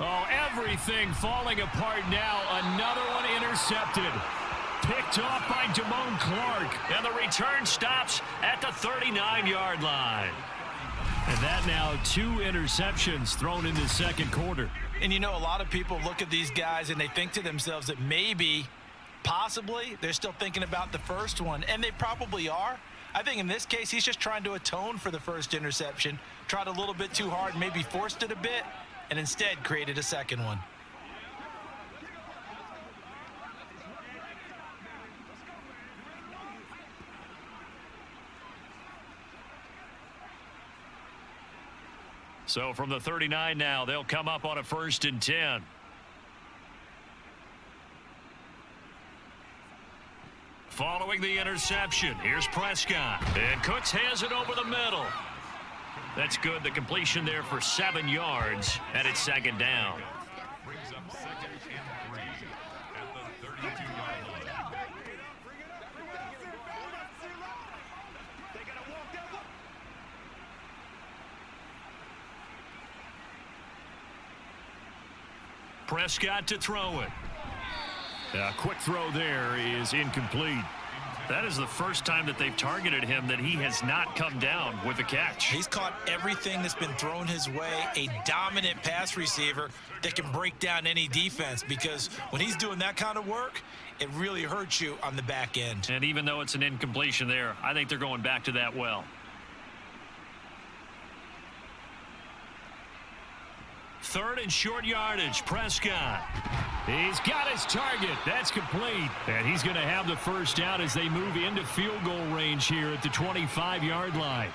Oh, everything falling apart now. Another one intercepted. Picked off by Damone Clark. And the return stops at the 39-yard line. And that now 2 interceptions thrown in the second quarter. And you know, a lot of people look at these guys and they think to themselves that maybe, possibly, they're still thinking about the first one. And they probably are. I think in this case, he's just trying to atone for the first interception. Tried a little bit too hard, maybe forced it a bit, and instead created a second one. So from the 39 now, they'll come up on a 1st and 10. Following the interception, here's Prescott. And Cooks has it over the middle. That's good. The completion there for 7 yards, and it's second down. Brings up 2nd and 3 at the 32-yard line. Prescott to throw it. A quick throw there is incomplete. That is the first time that they've targeted him that he has not come down with a catch. He's caught everything that's been thrown his way, a dominant pass receiver that can break down any defense, because when he's doing that kind of work, it really hurts you on the back end. And even though it's an incompletion there, I think they're going back to that well. 3rd and short yardage, Prescott. He's got his target. That's complete. And he's going to have the first down as they move into field goal range here at the 25-yard line.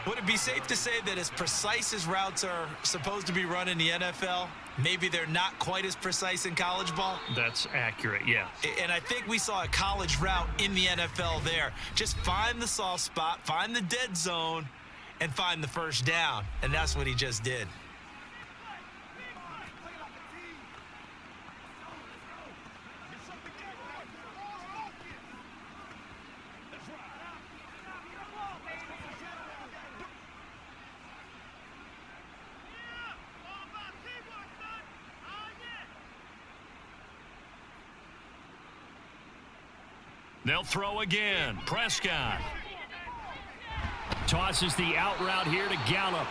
Would it be safe to say that as precise as routes are supposed to be run in the NFL, maybe they're not quite as precise in college ball? That's accurate, yeah. And I think we saw a college route in the NFL there. Just find the soft spot, find the dead zone, and find the first down. And that's what he just did. They'll throw again. Prescott tosses the out route here to Gallup.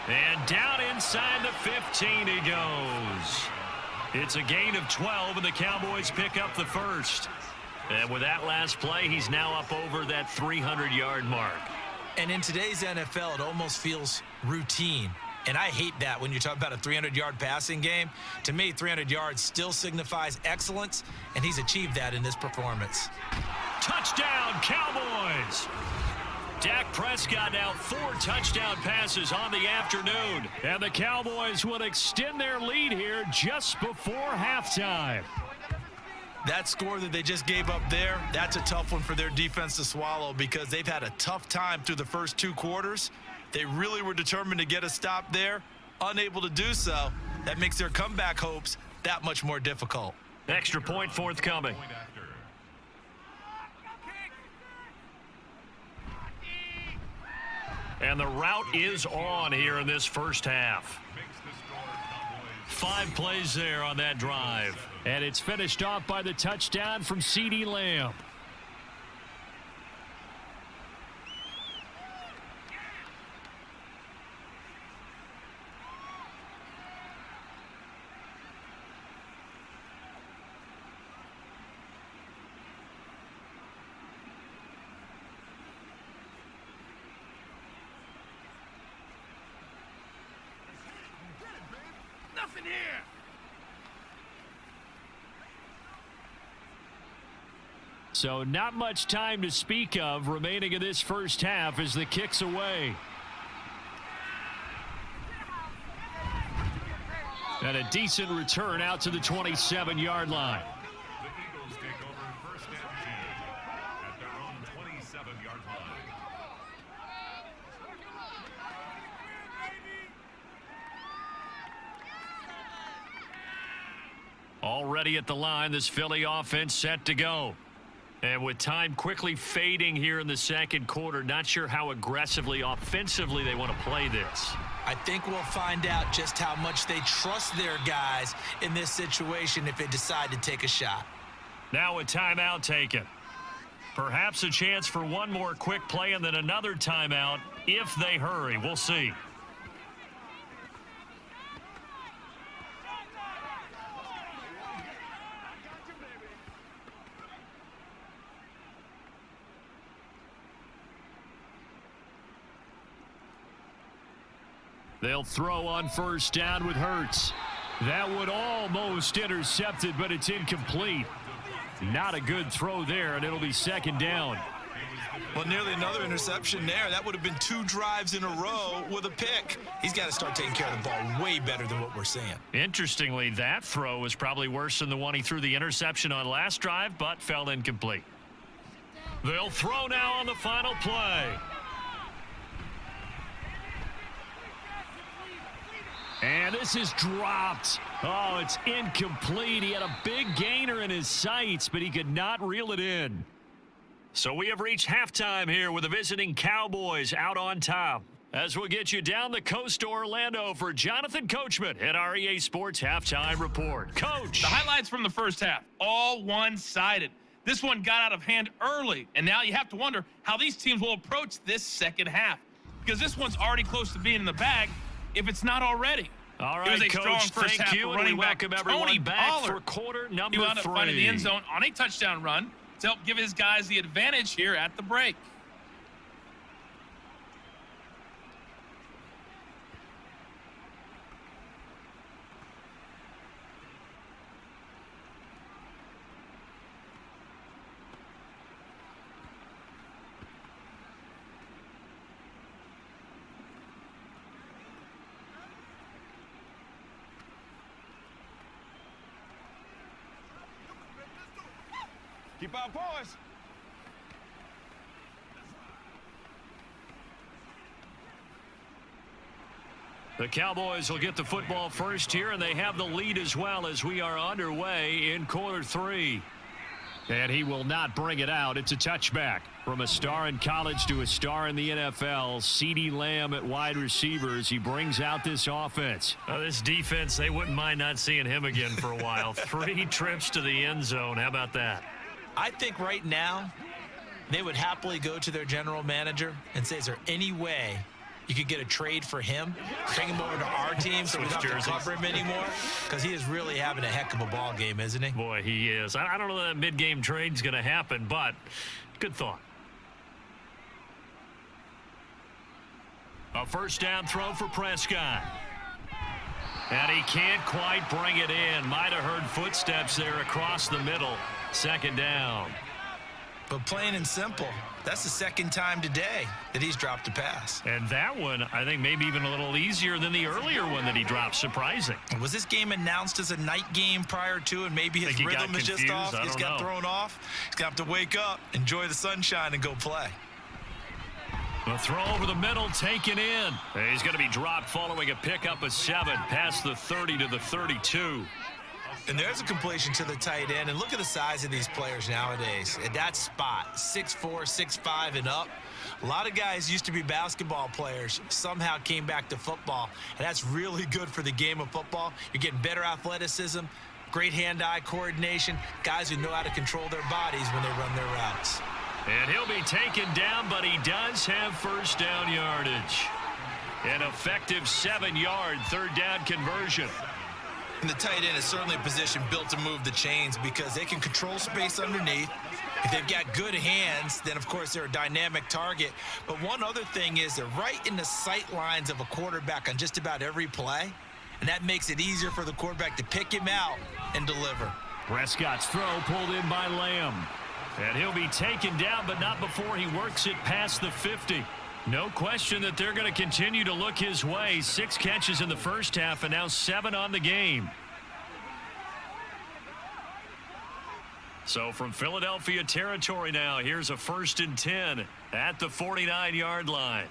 And down inside the 15 he goes. It's a gain of 12, and the Cowboys pick up the first. And with that last play, he's now up over that 300-yard mark. And in today's NFL, it almost feels routine. And I hate that when you talk about a 300-yard passing game. To me, 300 yards still signifies excellence, and he's achieved that in this performance. Touchdown, Cowboys! Dak Prescott now 4 touchdown passes on the afternoon. And the Cowboys will extend their lead here just before halftime. That score that they just gave up there, that's a tough one for their defense to swallow, because they've had a tough time through the first 2 quarters. They really were determined to get a stop there, unable to do so. That makes their comeback hopes that much more difficult. Extra point forthcoming. And the route is on here in this first half. 5 plays there on that drive. And it's finished off by the touchdown from CeeDee Lamb. Nothing here. So not much time to speak of remaining in this first half as the kick's away. And a decent return out to the 27-yard line. The Eagles take over 1st and 10 at their own 27-yard line. Already at the line, this Philly offense set to go. And with time quickly fading here in the second quarter, not sure how aggressively, offensively they want to play this. I think we'll find out just how much they trust their guys in this situation if they decide to take a shot. Now a timeout taken. Perhaps a chance for one more quick play and then another timeout if they hurry. We'll see. They'll throw on first down with Hurts. That would almost intercepted, but it's incomplete. Not a good throw there, and it'll be second down. Well, nearly another interception there. That would have been 2 drives in a row with a pick. He's got to start taking care of the ball way better than what we're seeing. Interestingly, that throw was probably worse than the one he threw the interception on last drive, but fell incomplete. They'll throw now on the final play. And this is dropped. Oh, it's incomplete. He had a big gainer in his sights, but he could not reel it in. So we have reached halftime here with the visiting Cowboys out on top. As we'll get you down the coast to Orlando for Jonathan Coachman at our EA Sports Halftime Report. Coach. The highlights from the first half, all one-sided. This one got out of hand early, and now you have to wonder how these teams will approach this second half, because this one's already close to being in the bag, if it's not already. All It was right, a strong Coach, first thank half you. for And running we back welcome everyone Tony back Pollard. for quarter He number wound up 3. finding the end zone on a touchdown run to help give his guys the advantage here at the break. Keep our poise. The Cowboys will get the football first here, and they have the lead as well as we are underway in quarter 3. And he will not bring it out. It's a touchback. From a star in college to a star in the NFL, CeeDee Lamb at wide receivers. He brings out this offense. This defense, they wouldn't mind not seeing him again for a while. 3 trips to the end zone. How about that? I think right now they would happily go to their general manager and say, is there any way you could get a trade for him, bring him over to our team so we don't have to cover him anymore? Because he is really having a heck of a ball game, isn't he? Boy, he is. I don't know that mid-game trade's going to happen, but good thought. A first down throw for Prescott. And he can't quite bring it in. Might have heard footsteps there across the middle. Second down. But plain and simple, that's the second time today that he's dropped a pass. And that one, I think, maybe even a little easier than the earlier one that he dropped. Surprising. Was this game announced as a night game prior to, and maybe his rhythm is just off? He's got thrown off. He's going to have to wake up, enjoy the sunshine, and go play. A throw over the middle, taken in. He's going to be dropped following a pickup of 7 past the 30 to the 32. And there's a completion to the tight end. And look at the size of these players nowadays. At that spot, 6'4", 6'5", and up. A lot of guys used to be basketball players, somehow came back to football. And that's really good for the game of football. You're getting better athleticism, great hand-eye coordination, guys who know how to control their bodies when they run their routes. And he'll be taken down, but he does have first down yardage. An effective 7-yard third down conversion. And the tight end is certainly a position built to move the chains because they can control space underneath. If they've got good hands, then, of course, they're a dynamic target. But one other thing is they're right in the sight lines of a quarterback on just about every play, and that makes it easier for the quarterback to pick him out and deliver. Prescott's throw pulled in by Lamb. And he'll be taken down, but not before he works it past the 50. No question that they're going to continue to look his way. 6 catches in the first half and now 7 on the game. So from Philadelphia territory now, here's a 1st and 10 at the 49-yard line.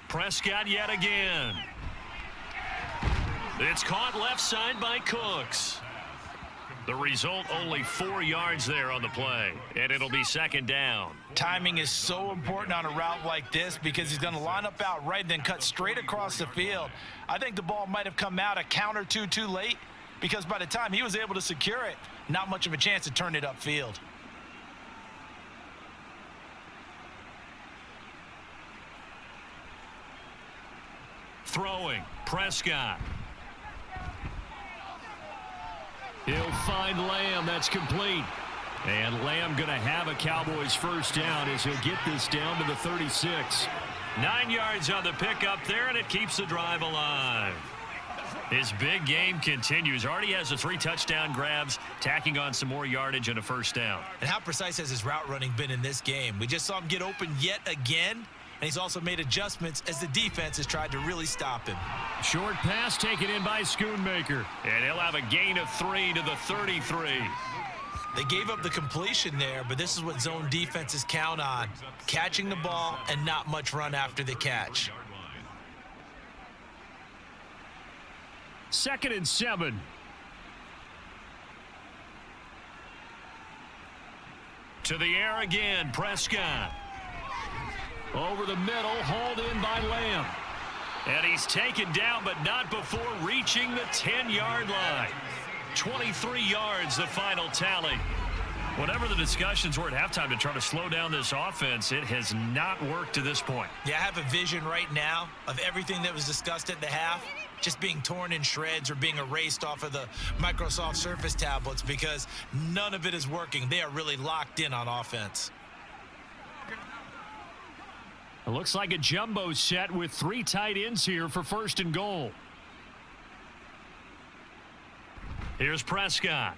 Prescott yet again. It's caught left side by Cooks. The result, only 4 yards there on the play, and it'll be second down. Timing is so important on a route like this because he's going to line up out right and then cut straight across the field. I think the ball might have come out a count or two too late because by the time he was able to secure it, not much of a chance to turn it upfield. Throwing, Prescott. He'll find Lamb. That's complete. And Lamb going to have a Cowboys first down as he'll get this down to the 36. 9 yards on the pickup there, and it keeps the drive alive. His big game continues. Already has the 3 touchdown grabs, tacking on some more yardage and a first down. And how precise has his route running been in this game? We just saw him get open yet again, and he's also made adjustments as the defense has tried to really stop him. Short pass taken in by Schoonmaker. And he'll have a gain of 3 to the 33. They gave up the completion there, but this is what zone defenses count on. Catching the ball and not much run after the catch. 2nd and 7. To the air again, Prescott. Over the middle, hauled in by Lamb. And he's taken down, but not before reaching the 10-yard line. 23 yards, the final tally. Whatever the discussions were at halftime to try to slow down this offense, it has not worked to this point. Yeah, I have a vision right now of everything that was discussed at the half just being torn in shreds or being erased off of the Microsoft Surface tablets because none of it is working. They are really locked in on offense. It looks like a jumbo set with 3 tight ends here for 1st and goal. Here's Prescott.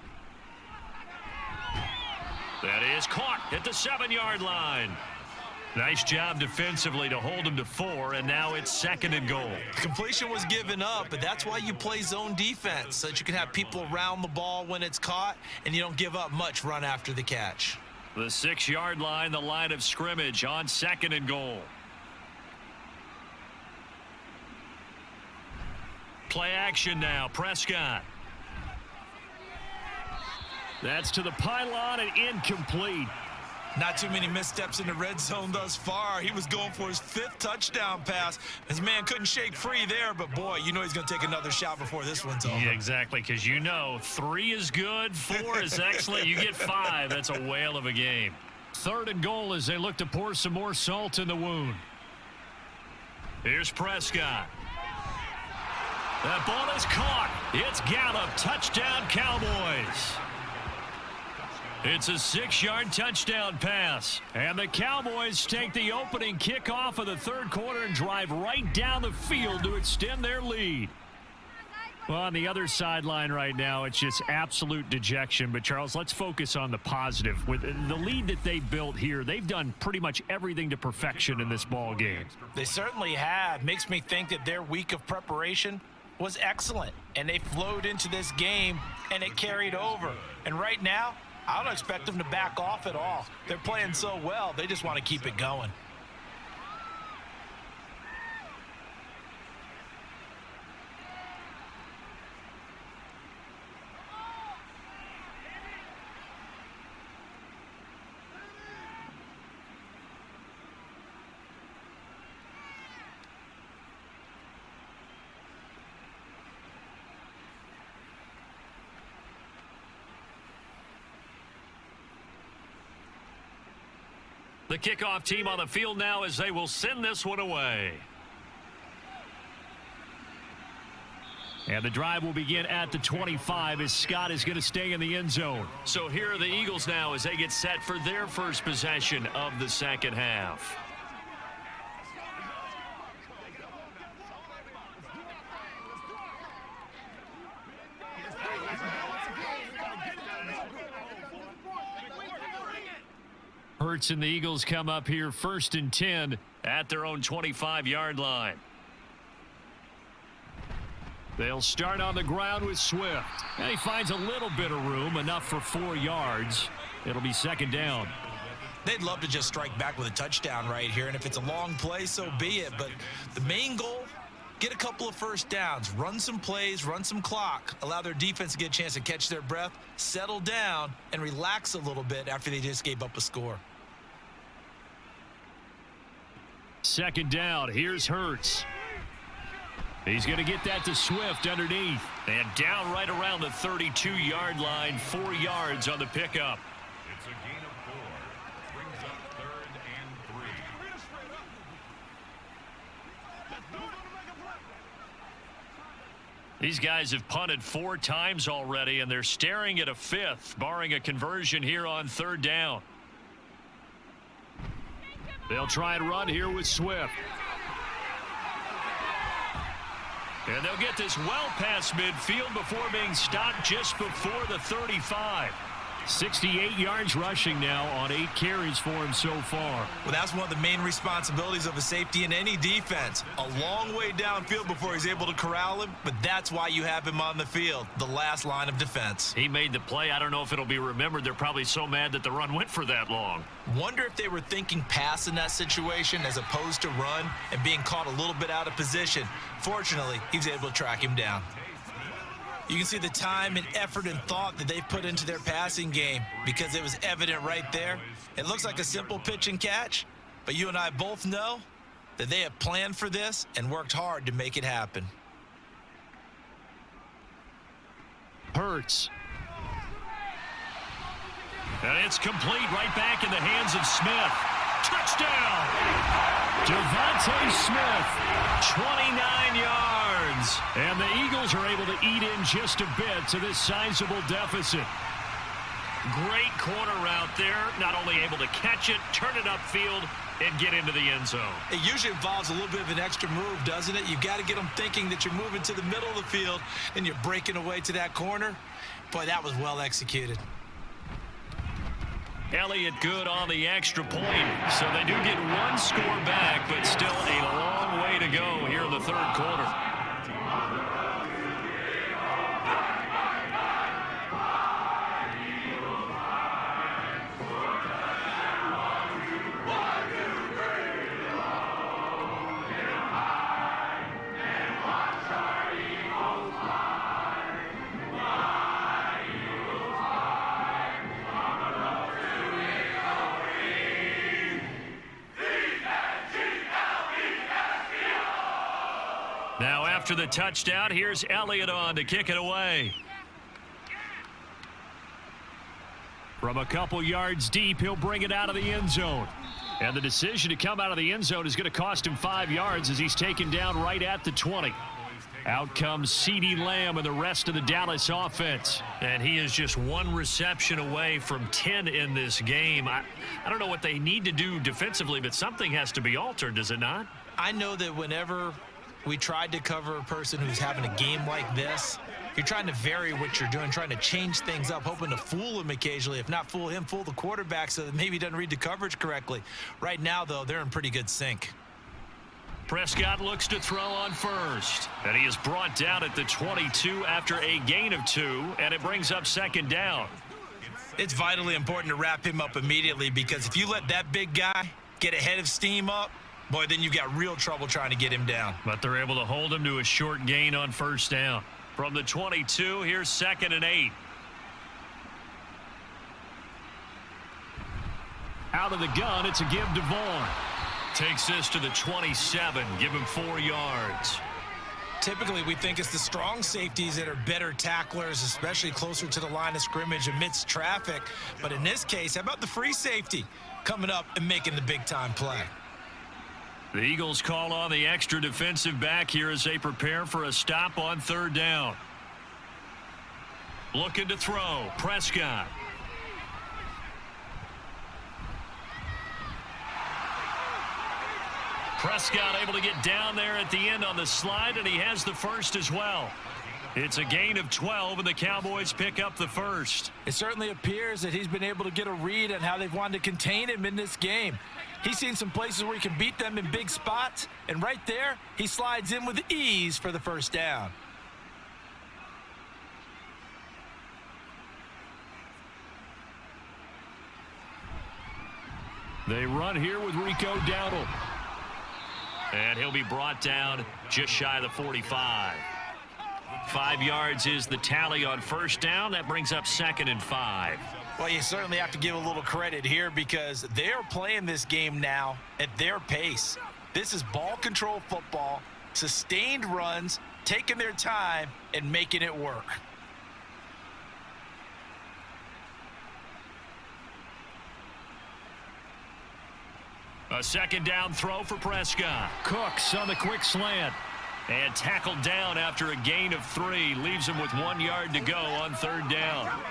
That is caught at the 7-yard line. Nice job defensively to hold him to 4, and now it's 2nd and goal. Completion was given up, but that's why you play zone defense, so that you can have people around the ball when it's caught, and you don't give up much run after the catch. The 6-yard line, the line of scrimmage on 2nd and goal. Play action now, Prescott. That's to the pylon and incomplete. Not too many missteps in the red zone thus far. He was going for his 5th touchdown pass. His man couldn't shake free there, but boy, you know he's going to take another shot before this one's over. Yeah, exactly, because you know 3 is good, 4 is excellent. You get 5. That's a whale of a game. 3rd and goal as they look to pour some more salt in the wound. Here's Prescott. That ball is caught. It's Gallup. Touchdown, Cowboys. It's a 6-yard touchdown pass. And the Cowboys take the opening kickoff of the 3rd quarter and drive right down the field to extend their lead. Well, on the other sideline right now, it's just absolute dejection. But, Charles, let's focus on the positive. With the lead that they built here, they've done pretty much everything to perfection in this ball game. They certainly have. Makes me think that their week of preparation was excellent. And they flowed into this game, and it carried over. And right now, I don't expect them to back off at all. They're playing so well, they just want to keep it going. The kickoff team on the field now as they will send this one away. And the drive will begin at the 25 as Scott is going to stay in the end zone. So here are the Eagles now as they get set for their first possession of the 2nd half. Hurts and the Eagles come up here 1st and 10 at their own 25-yard line. They'll start on the ground with Swift. And he finds a little bit of room, enough for 4 yards. It'll be 2nd down. They'd love to just strike back with a touchdown right here, and if it's a long play, so be it. But the main goal Get a couple of first downs, run some plays, run some clock, allow their defense to get a chance to catch their breath, settle down, and relax a little bit after they just gave up a score. Second down, here's Hurts. He's going to get that to Swift underneath. And down right around the 32-yard line, 4 yards on the pickup. It's a gain of 4. Brings up 3rd and 3. These guys have punted 4 times already, and they're staring at a 5th, barring a conversion here on 3rd down. They'll try and run here with Swift. And they'll get this well past midfield before being stopped just before the 35. 68 yards rushing now on 8 carries for him so far. Well, that's one of the main responsibilities of a safety in any defense. A long way downfield before he's able to corral him, but that's why you have him on the field, the last line of defense. He made the play. I don't know if it'll be remembered. They're probably so mad that the run went for that long. Wonder if they were thinking pass in that situation as opposed to run and being caught a little bit out of position. Fortunately, he was able to track him down. You can see the time and effort and thought that they've put into their passing game because it was evident right there. It looks like a simple pitch and catch, but you and I both know that they have planned for this and worked hard to make it happen. Hurts. And it's complete right back in the hands of Smith. Touchdown! Devontae Smith, 29 yards. And the Eagles are able to eat in just a bit to this sizable deficit. Great corner route there. Not only able to catch it, turn it upfield, and get into the end zone. It usually involves a little bit of an extra move, doesn't it? You've got to get them thinking that you're moving to the middle of the field and you're breaking away to that corner. Boy, that was well executed. Elliott good on the extra point. So they do get 1 score back, but still a long way to go here in the 3rd quarter. Now after the touchdown, here's Elliott on to kick it away. From a couple yards deep, he'll bring it out of the end zone. And the decision to come out of the end zone is going to cost him 5 yards as he's taken down right at the 20. Out comes CeeDee Lamb and the rest of the Dallas offense. And he is just 1 reception away from 10 in this game. I don't know what they need to do defensively, but something has to be altered, does it not? I know that whenever we tried to cover a person who's having a game like this, you're trying to vary what you're doing, trying to change things up, hoping to fool him occasionally. If not fool him, fool the quarterback so that maybe he doesn't read the coverage correctly. Right now, though, they're in pretty good sync. Prescott looks to throw on first. And he is brought down at the 22 after a gain of 2, and it brings up 2nd down. It's vitally important to wrap him up immediately because if you let that big guy get ahead of steam up, boy, then you've got real trouble trying to get him down. But they're able to hold him to a short gain on 1st down. From the 22, here's 2nd and 8. Out of the gun, it's a give to Vaughn. Takes this to the 27, give him 4 yards. Typically, we think it's the strong safeties that are better tacklers, especially closer to the line of scrimmage amidst traffic. But in this case, how about the free safety coming up and making the big-time play? The Eagles call on the extra defensive back here as they prepare for a stop on 3rd down. Looking to throw, Prescott. Prescott able to get down there at the end on the slide, and he has the 1st as well. It's a gain of 12, and the Cowboys pick up the 1st. It certainly appears that he's been able to get a read on how they've wanted to contain him in this game. He's seen some places where he can beat them in big spots, and right there, he slides in with ease for the 1st down. They run here with Rico Dowdle. And he'll be brought down just shy of the 45. 5 yards is the tally on first down. That brings up 2nd and 5. Well, you certainly have to give a little credit here because they're playing this game now at their pace. This is ball control football, sustained runs, taking their time, and making it work. A 2nd down throw for Prescott. Cooks on the quick slant. And tackled down after a gain of 3. Leaves him with 1 yard to go on 3rd down.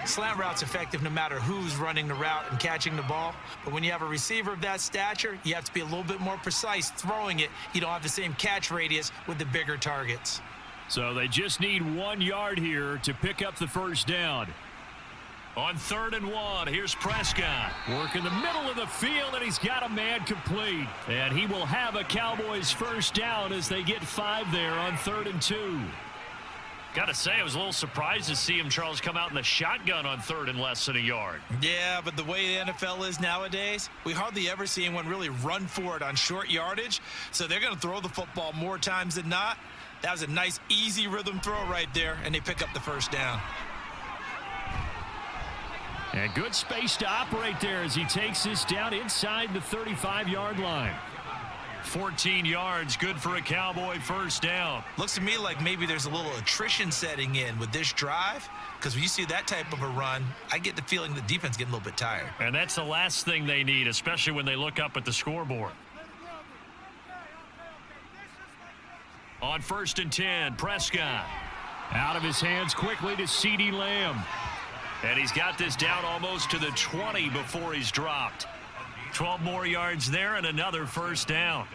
Slant route's effective no matter who's running the route and catching the ball. But when you have a receiver of that stature, you have to be a little bit more precise throwing it. You don't have the same catch radius with the bigger targets. So they just need 1 yard here to pick up the first down. On 3rd and 1, here's Prescott. Work in the middle of the field, and he's got a man complete. And he will have a Cowboys first down as they get 5 there on 3rd and 2. Got to say, I was a little surprised to see him, Charles, come out in the shotgun on 3rd and less than a yard. Yeah, but the way the NFL is nowadays, we hardly ever see anyone really run for it on short yardage. So they're going to throw the football more times than not. That was a nice, easy rhythm throw right there, and they pick up the first down. And good space to operate there as he takes this down inside the 35-yard line. 14 yards, good for a Cowboy first down. Looks to me like maybe there's a little attrition setting in with this drive, because when you see that type of a run, I get the feeling the defense getting a little bit tired. And that's the last thing they need, especially when they look up at the scoreboard. On 1st and 10, Prescott. Out of his hands quickly to CeeDee Lamb. And he's got this down almost to the 20 before he's dropped. 12 more yards there and another first down.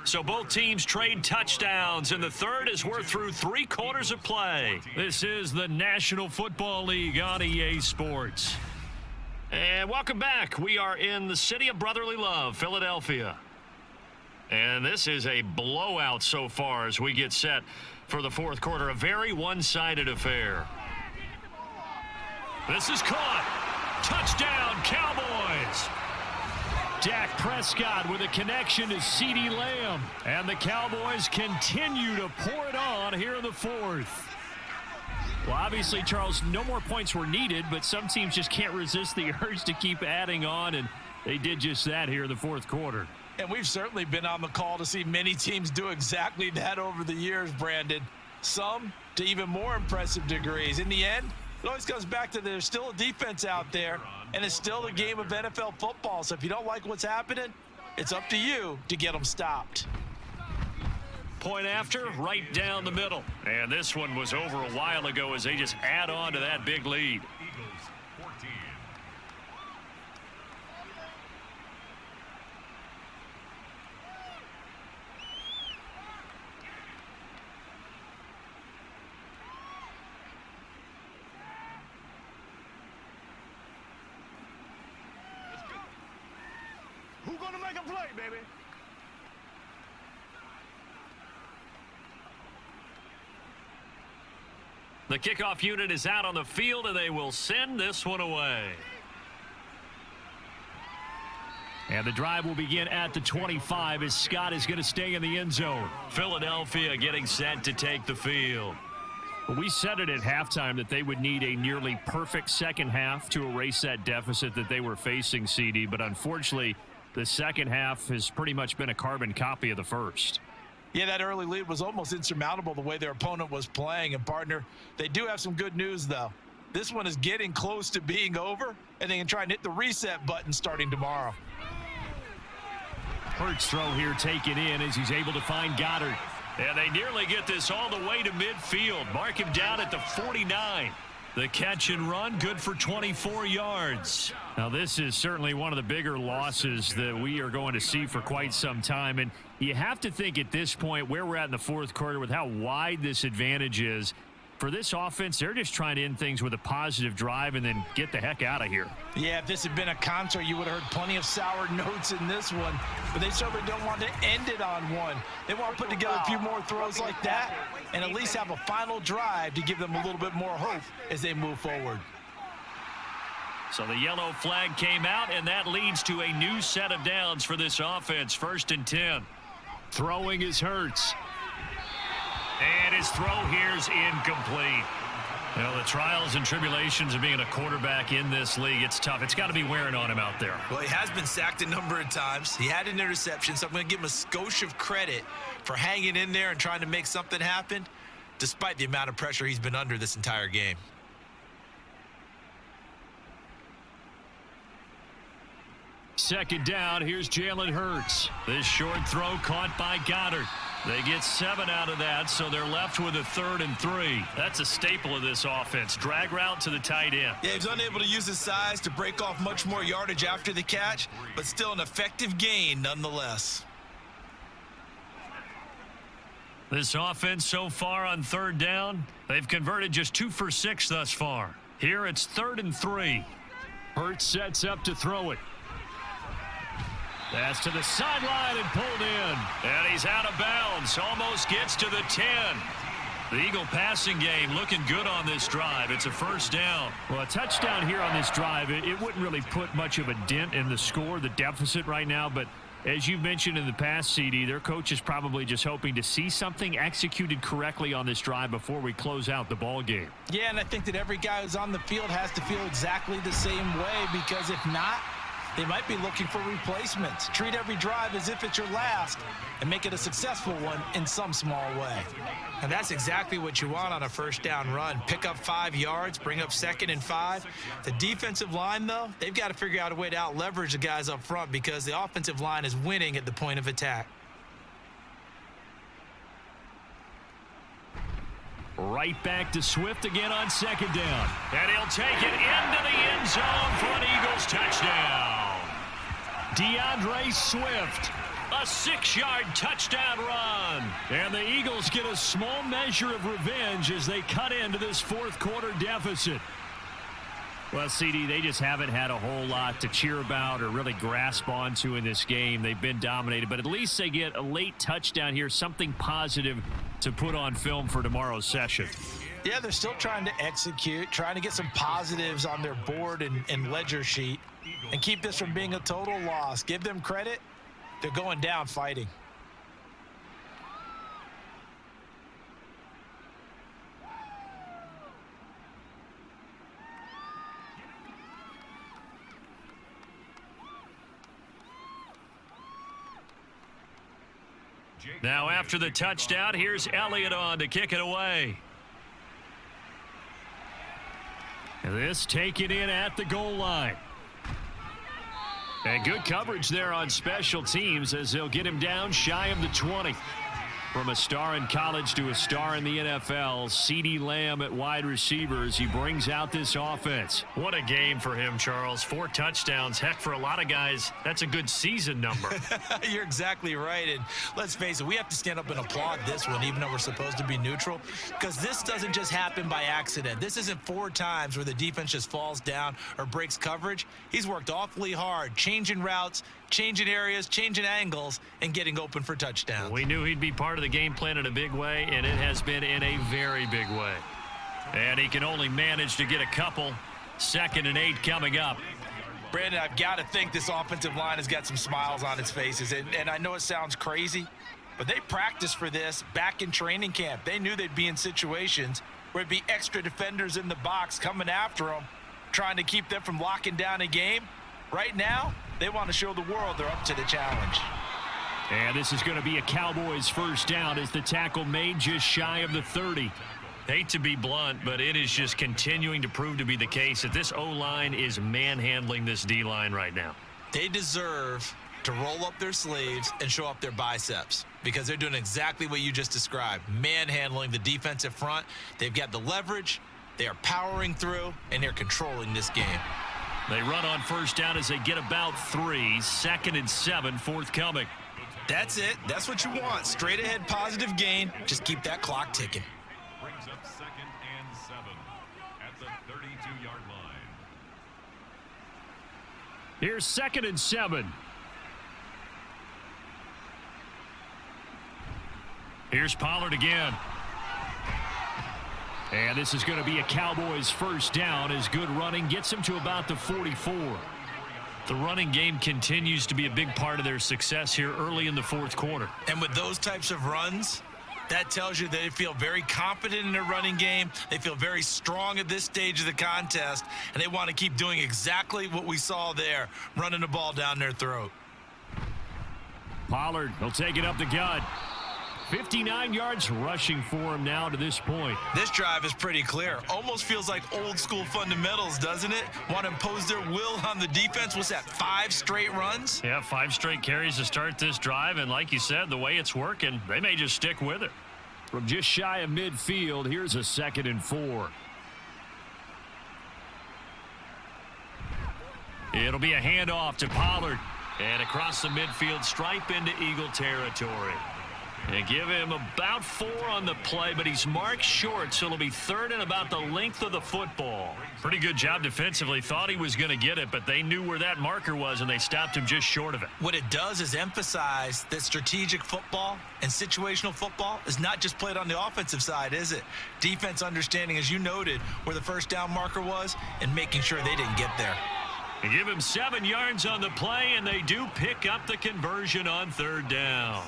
So both teams trade touchdowns, and the third as we're through 3 quarters of play. This is the National Football League on EA Sports. And welcome back. We are in the city of brotherly love, Philadelphia. And this is a blowout so far as we get set for the 4th quarter. A very one-sided affair. This is caught. Touchdown, Cowboys. Dak Prescott with a connection to CeeDee Lamb. And the Cowboys continue to pour it on here in the 4th. Well, obviously, Charles, no more points were needed, but some teams just can't resist the urge to keep adding on, and they did just that here in the 4th quarter. And we've certainly been on the call to see many teams do exactly that over the years, Brandon. Some to even more impressive degrees. In the end, it always comes back to there's still a defense out there, and it's still a game of NFL football. So if you don't like what's happening, it's up to you to get them stopped. Point after, right down the middle. And this one was over a while ago as they just add on to that big lead. Who's gonna make a play, baby? The kickoff unit is out on the field, and they will send this one away. And the drive will begin at the 25 as Scott is going to stay in the end zone. Philadelphia getting set to take the field. We said it at halftime that they would need a nearly perfect second half to erase that deficit that they were facing, CD, but unfortunately, the second half has pretty much been a carbon copy of the first. Yeah, that early lead was almost insurmountable the way their opponent was playing. And, partner, they do have some good news, though. This one is getting close to being over, and they can try and hit the reset button starting tomorrow. Hurts throw here taken in as he's able to find Goddard. And they nearly get this all the way to midfield. Mark him down at the 49. The catch and run, good for 24 yards. Now, this is certainly one of the bigger losses that we are going to see for quite some time. And you have to think at this point where we're at in the 4th quarter with how wide this advantage is. For this offense, they're just trying to end things with a positive drive and then get the heck out of here. Yeah, if this had been a concert, you would have heard plenty of sour notes in this one. But they certainly don't want to end it on one. They want to put together a few more throws like that and at least have a final drive to give them a little bit more hope as they move forward. So the yellow flag came out, and that leads to a new set of downs for this offense. 1st and 10. Throwing is Hurts. And his throw here's incomplete. You know, the trials and tribulations of being a quarterback in this league, it's tough. It's got to be wearing on him out there. Well, he has been sacked a number of times. He had an interception, so I'm going to give him a skosh of credit for hanging in there and trying to make something happen, despite the amount of pressure he's been under this entire game. Second down, here's Jalen Hurts. This short throw caught by Goddard. They get 7 out of that, so they're left with a 3rd and 3. That's a staple of this offense. Drag route to the tight end. Yeah, he's unable to use his size to break off much more yardage after the catch, but still an effective gain nonetheless. This offense so far on 3rd down, they've converted just 2 for 6 thus far. Here it's 3rd and 3. Hurts sets up to throw it. That's to the sideline and pulled in. And he's out of bounds. Almost gets to the 10. The Eagle passing game looking good on this drive. It's a 1st down. Well, a touchdown here on this drive, it wouldn't really put much of a dent in the score, the deficit right now. But as you mentioned in the past, CD, their coach is probably just hoping to see something executed correctly on this drive before we close out the ball game. Yeah, and I think that every guy who's on the field has to feel exactly the same way, because if not, they might be looking for replacements. Treat every drive as if it's your last and make it a successful one in some small way. And that's exactly what you want on a 1st down run. Pick up 5 yards, bring up 2nd and 5. The defensive line, though, they've got to figure out a way to out-leverage the guys up front because the offensive line is winning at the point of attack. Right back to Swift again on 2nd down. And he'll take it into the end zone for an Eagles touchdown. DeAndre Swift, a 6-yard touchdown run. And the Eagles get a small measure of revenge as they cut into this 4th quarter deficit. Well, CD, they just haven't had a whole lot to cheer about or really grasp onto in this game. They've been dominated, but at least they get a late touchdown here, something positive to put on film for tomorrow's session. Yeah, they're still trying to execute, trying to get some positives on their board and ledger sheet and keep this from being a total loss. Give them credit. They're going down fighting. Now after the touchdown, here's Elliott on to kick it away. This taken in at the goal line. And good coverage there on special teams as they'll get him down shy of the 20. From a star in college to a star in the NFL, CeeDee Lamb at wide receivers. He brings out this offense. What a game for him, Charles. 4 touchdowns. Heck, for a lot of guys, that's a good season number. You're exactly right. And let's face it, we have to stand up and applaud this one, even though we're supposed to be neutral, because this doesn't just happen by accident. This isn't 4 times where the defense just falls down or breaks coverage. He's worked awfully hard, changing routes, changing areas, changing angles, and getting open for touchdowns. We knew he'd be part of the game plan in a big way, and it has been in a very big way. And he can only manage to get a couple. 2nd and 8 coming up. Brandon, I've got to think this offensive line has got some smiles on its faces. And I know it sounds crazy, but they practiced for this back in training camp. They knew they'd be in situations where it'd be extra defenders in the box coming after them, trying to keep them from locking down a game. Right now, they want to show the world they're up to the challenge. And this is going to be a Cowboys 1st down as the tackle made just shy of the 30. Hate to be blunt, but it is just continuing to prove to be the case that this O-line is manhandling this D-line right now. They deserve to roll up their sleeves and show up their biceps because they're doing exactly what you just described, manhandling the defensive front. They've got the leverage, they are powering through, and they're controlling this game. They run on 1st down as they get about 3. 2nd and 7 forthcoming. That's it. That's what you want. Straight ahead positive gain. Just keep that clock ticking. Brings up 2nd and 7 at the 32-yard line. Here's 2nd and 7. Here's Pollard again. And this is going to be a Cowboys first down as good running gets them to about the 44. The running game continues to be a big part of their success here early in the fourth quarter. And with those types of runs, that tells you that they feel very confident in their running game. They feel very strong at this stage of the contest, and they want to keep doing exactly what we saw there, running the ball down their throat. Pollard will take it up the gut. 59 yards rushing for him now to this point. This drive is pretty clear. Almost feels like old school fundamentals, doesn't it? Want to impose their will on the defense. What's that, 5 straight runs? Yeah, 5 straight carries to start this drive, and like you said, the way it's working, they may just stick with it. From just shy of midfield, here's a 2nd and 4. It'll be a handoff to Pollard. And across the midfield stripe into Eagle territory. They give him about 4 on the play, but he's marked short, so it'll be 3rd and about the length of the football. Pretty good job defensively. Thought he was going to get it, but they knew where that marker was, and they stopped him just short of it. What it does is emphasize that strategic football and situational football is not just played on the offensive side, is it? Defense understanding, as you noted, where the first down marker was and making sure they didn't get there. They give him 7 yards on the play, and they do pick up the conversion on 3rd down.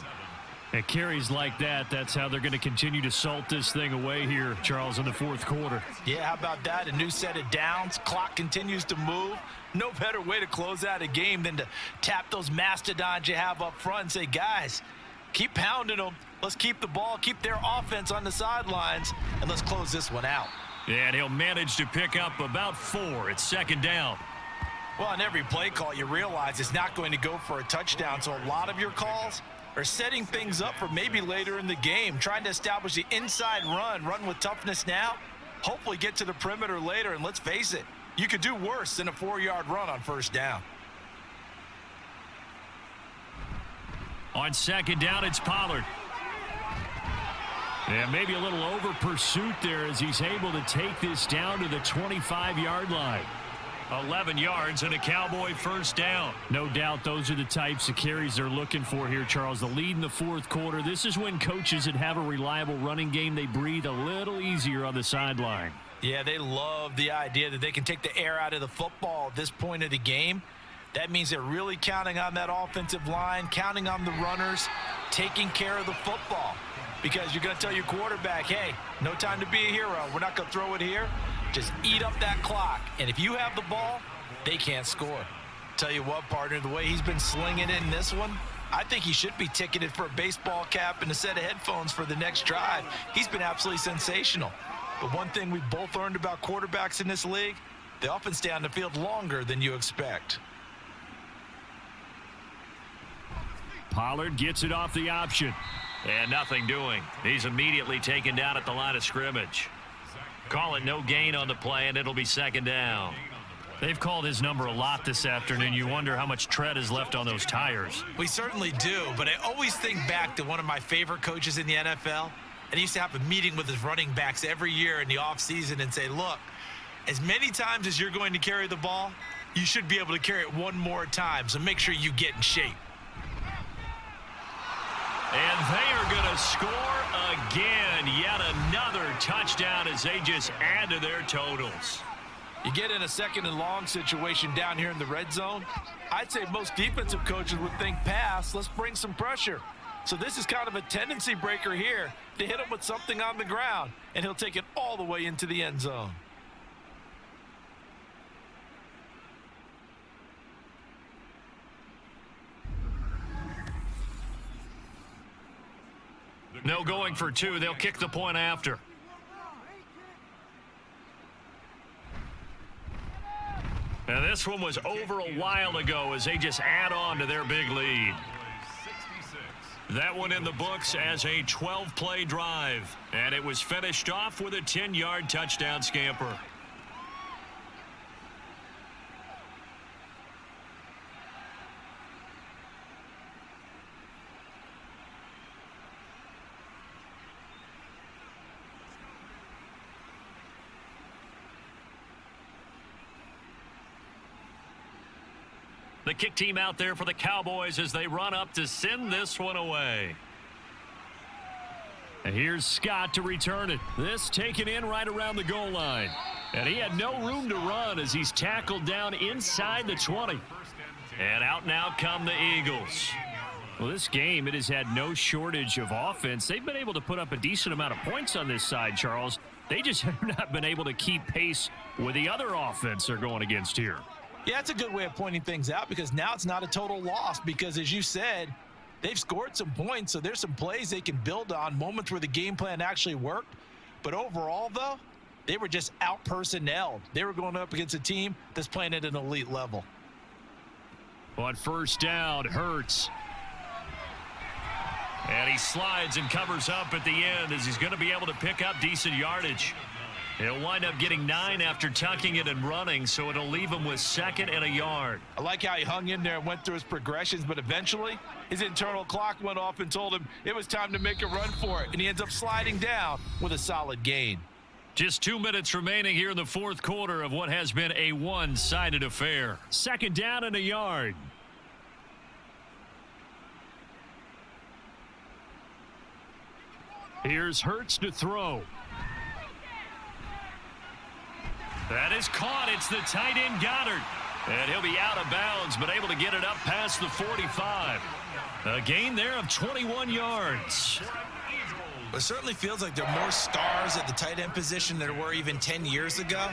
At carries like that, that's how they're going to continue to salt this thing away here, Charles, in the fourth quarter. Yeah, how about that? A new set of downs. Clock continues to move. No better way to close out a game than to tap those mastodons you have up front and say, guys, keep pounding them. Let's keep the ball, keep their offense on the sidelines, and let's close this one out. Yeah, and he'll manage to pick up about 4. It's 2nd down. Well, on every play call, you realize it's not going to go for a touchdown, so a lot of your calls are setting things up for maybe later in the game, trying to establish the inside run with toughness now, hopefully get to the perimeter later, and let's face it, you could do worse than a 4-yard run on 1st down. On 2nd down, it's Pollard. Yeah, maybe a little over pursuit there as he's able to take this down to the 25-yard line. 11 yards and a Cowboy first down. No doubt those are the types of carries they're looking for here, Charles. The lead in the fourth quarter. This is when coaches that have a reliable running game, they breathe a little easier on the sideline. Yeah, they love the idea that they can take the air out of the football at this point of the game. That means they're really counting on that offensive line, counting on the runners, taking care of the football. Because you're going to tell your quarterback, hey, no time to be a hero. We're not going to throw it here. Just eat up that clock. And if you have the ball, they can't score. Tell you what, partner, the way he's been slinging it in this one, I think he should be ticketed for a baseball cap and a set of headphones for the next drive. He's been absolutely sensational. But one thing we've both learned about quarterbacks in this league, they often stay on the field longer than you expect. Pollard gets it off the option. And nothing doing. He's immediately taken down at the line of scrimmage. Call it no gain on the play, and it'll be 2nd down. They've called his number a lot this afternoon. You wonder how much tread is left on those tires. We certainly do, but I always think back to one of my favorite coaches in the NFL. And he used to have a meeting with his running backs every year in the offseason and say, look, as many times as you're going to carry the ball, you should be able to carry it one more time, so make sure you get in shape. And they are going to score again. Yet another touchdown as they just add to their totals. You get in a 2nd and long situation down here in the red zone, I'd say most defensive coaches would think pass, let's bring some pressure. So this is kind of a tendency breaker here to hit him with something on the ground, and he'll take it all the way into the end zone. No going for 2. They'll kick the point after. And this one was over a while ago as they just add on to their big lead. That one in the books as a 12-play drive. And it was finished off with a 10-yard touchdown scamper. The kick team out there for the Cowboys as they run up to send this one away. And here's Scott to return it. This taken in right around the goal line. And he had no room to run as he's tackled down inside the 20. And out now come the Eagles. Well, this game, it has had no shortage of offense. They've been able to put up a decent amount of points on this side, Charles. They just have not been able to keep pace with the other offense they're going against here. Yeah, it's a good way of pointing things out because now it's not a total loss because, as you said, they've scored some points, so there's some plays they can build on, moments where the game plan actually worked. But overall, though, they were just out-personnelled. They were going up against a team that's playing at an elite level. On first down, Hurts. And he slides and covers up at the end as he's going to be able to pick up decent yardage. He'll wind up getting 9 after tucking it and running, so it'll leave him with 2nd and a yard. I like how he hung in there and went through his progressions, but eventually his internal clock went off and told him it was time to make a run for it, and he ends up sliding down with a solid gain. Just 2 minutes remaining here in the fourth quarter of what has been a one-sided affair. 2nd down and a yard. Here's Hurts to throw. That is caught. It's the tight end Goddard. And he'll be out of bounds, but able to get it up past the 45. A gain there of 21 yards. It certainly feels like there are more stars at the tight end position than there were even 10 years ago.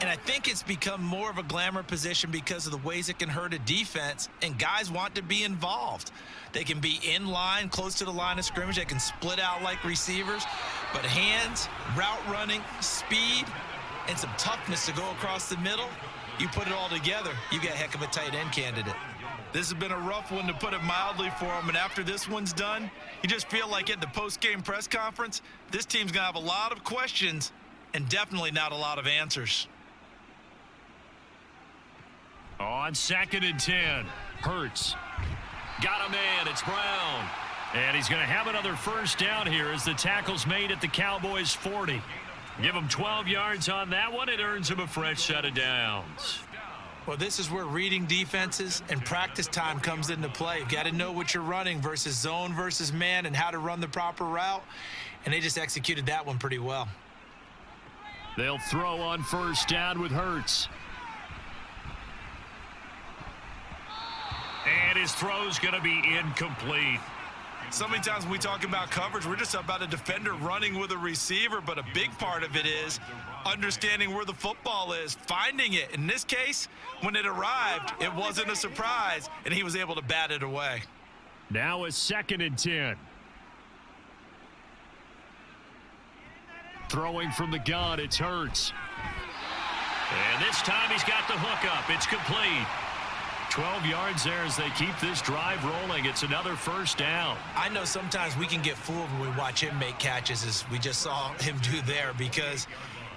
And I think it's become more of a glamour position because of the ways it can hurt a defense, and guys want to be involved. They can be in line, close to the line of scrimmage. They can split out like receivers. But hands, route running, speed, and some toughness to go across the middle, you put it all together, you get a heck of a tight end candidate. This has been a rough one, to put it mildly, for him. And after this one's done, you just feel like at the post-game press conference, this team's going to have a lot of questions and definitely not a lot of answers. On 2nd and 10, Hurts. Got a man. It's Brown. And he's going to have another first down here as the tackle's made at the Cowboys' 40. Give him 12 yards on that one. It earns him a fresh set of downs. Well, this is where reading defenses and practice time comes into play. You've got to know what you're running versus zone versus man and how to run the proper route. And they just executed that one pretty well. They'll throw on first down with Hurts. And his throw's going to be incomplete. So many times when we talk about coverage, we're just about a defender running with a receiver, but a big part of it is understanding where the football is, finding it. In this case, when it arrived, it wasn't a surprise, and he was able to bat it away. Now a 2nd and 10. Throwing from the gun, it's Hurts. And this time he's got the hook up. It's complete. 12 yards there as they keep this drive rolling. It's another first down. I know sometimes we can get fooled when we watch him make catches, as we just saw him do there, because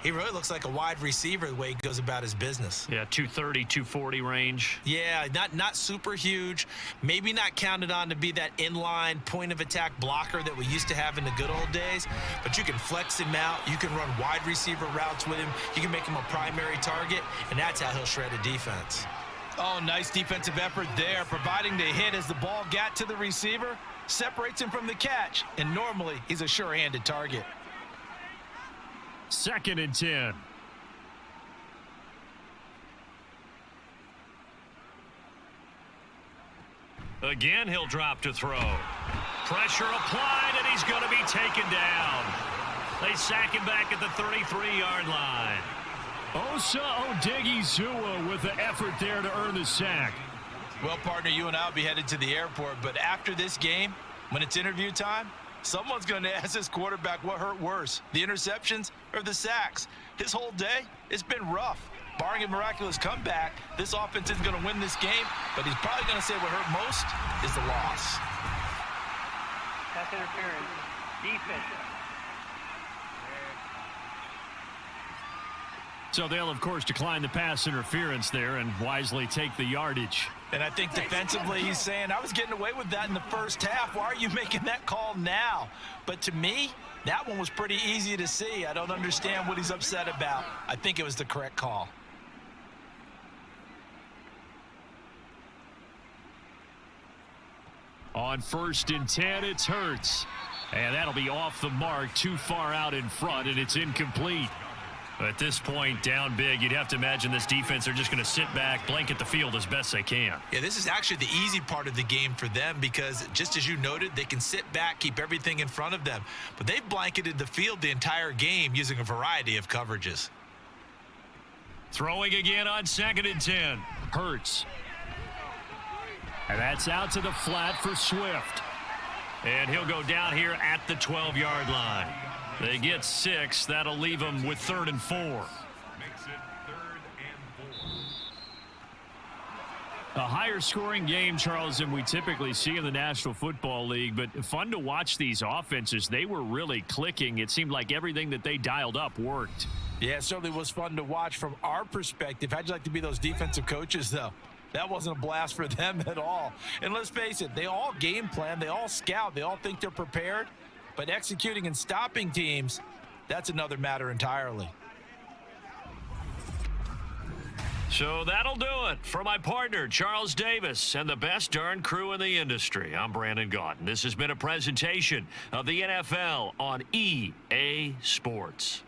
he really looks like a wide receiver the way he goes about his business. Yeah, 230, 240 range. Yeah, not super huge. Maybe not counted on to be that inline point-of-attack blocker that we used to have in the good old days, but you can flex him out. You can run wide receiver routes with him. You can make him a primary target, and that's how he'll shred a defense. Oh, nice defensive effort there, providing the hit as the ball got to the receiver, separates him from the catch, and normally he's a sure-handed target. 2nd and 10. Again, he'll drop to throw. Pressure applied, and he's going to be taken down. They sack him back at the 33-yard line. Osa Odigizua with the effort there to earn the sack. Well, partner, you and I will be headed to the airport, but after this game, when it's interview time, someone's going to ask this quarterback what hurt worse, the interceptions or the sacks. His whole day, it's been rough. Barring a miraculous comeback, this offense isn't going to win this game, but he's probably going to say what hurt most is the loss. Pass interference. Defense. So they'll, of course, decline the pass interference there and wisely take the yardage. And I think defensively he's saying, I was getting away with that in the first half. Why are you making that call now? But to me, that one was pretty easy to see. I don't understand what he's upset about. I think it was the correct call. On 1st and 10, it's Hurts. And that'll be off the mark, too far out in front, and it's incomplete. At this point, down big, you'd have to imagine this defense, they're just going to sit back, blanket the field as best they can. Yeah, this is actually the easy part of the game for them because, just as you noted, they can sit back, keep everything in front of them. But they've blanketed the field the entire game using a variety of coverages. Throwing again on 2nd and 10. Hurts. And that's out to the flat for Swift. And he'll go down here at the 12-yard line. They get 6. That'll leave them with 3rd and 4. Makes it 3rd and 4. A higher scoring game, Charles, than we typically see in the National Football League, but fun to watch these offenses. They were really clicking. It seemed like everything that they dialed up worked. Yeah, it certainly was fun to watch from our perspective. How'd you like to be those defensive coaches, though? That wasn't a blast for them at all. And let's face it, they all game plan, they all scout, they all think they're prepared. But executing and stopping teams, that's another matter entirely. So that'll do it for my partner, Charles Davis, and the best darn crew in the industry. I'm Brandon Gaudin. This has been a presentation of the NFL on EA Sports.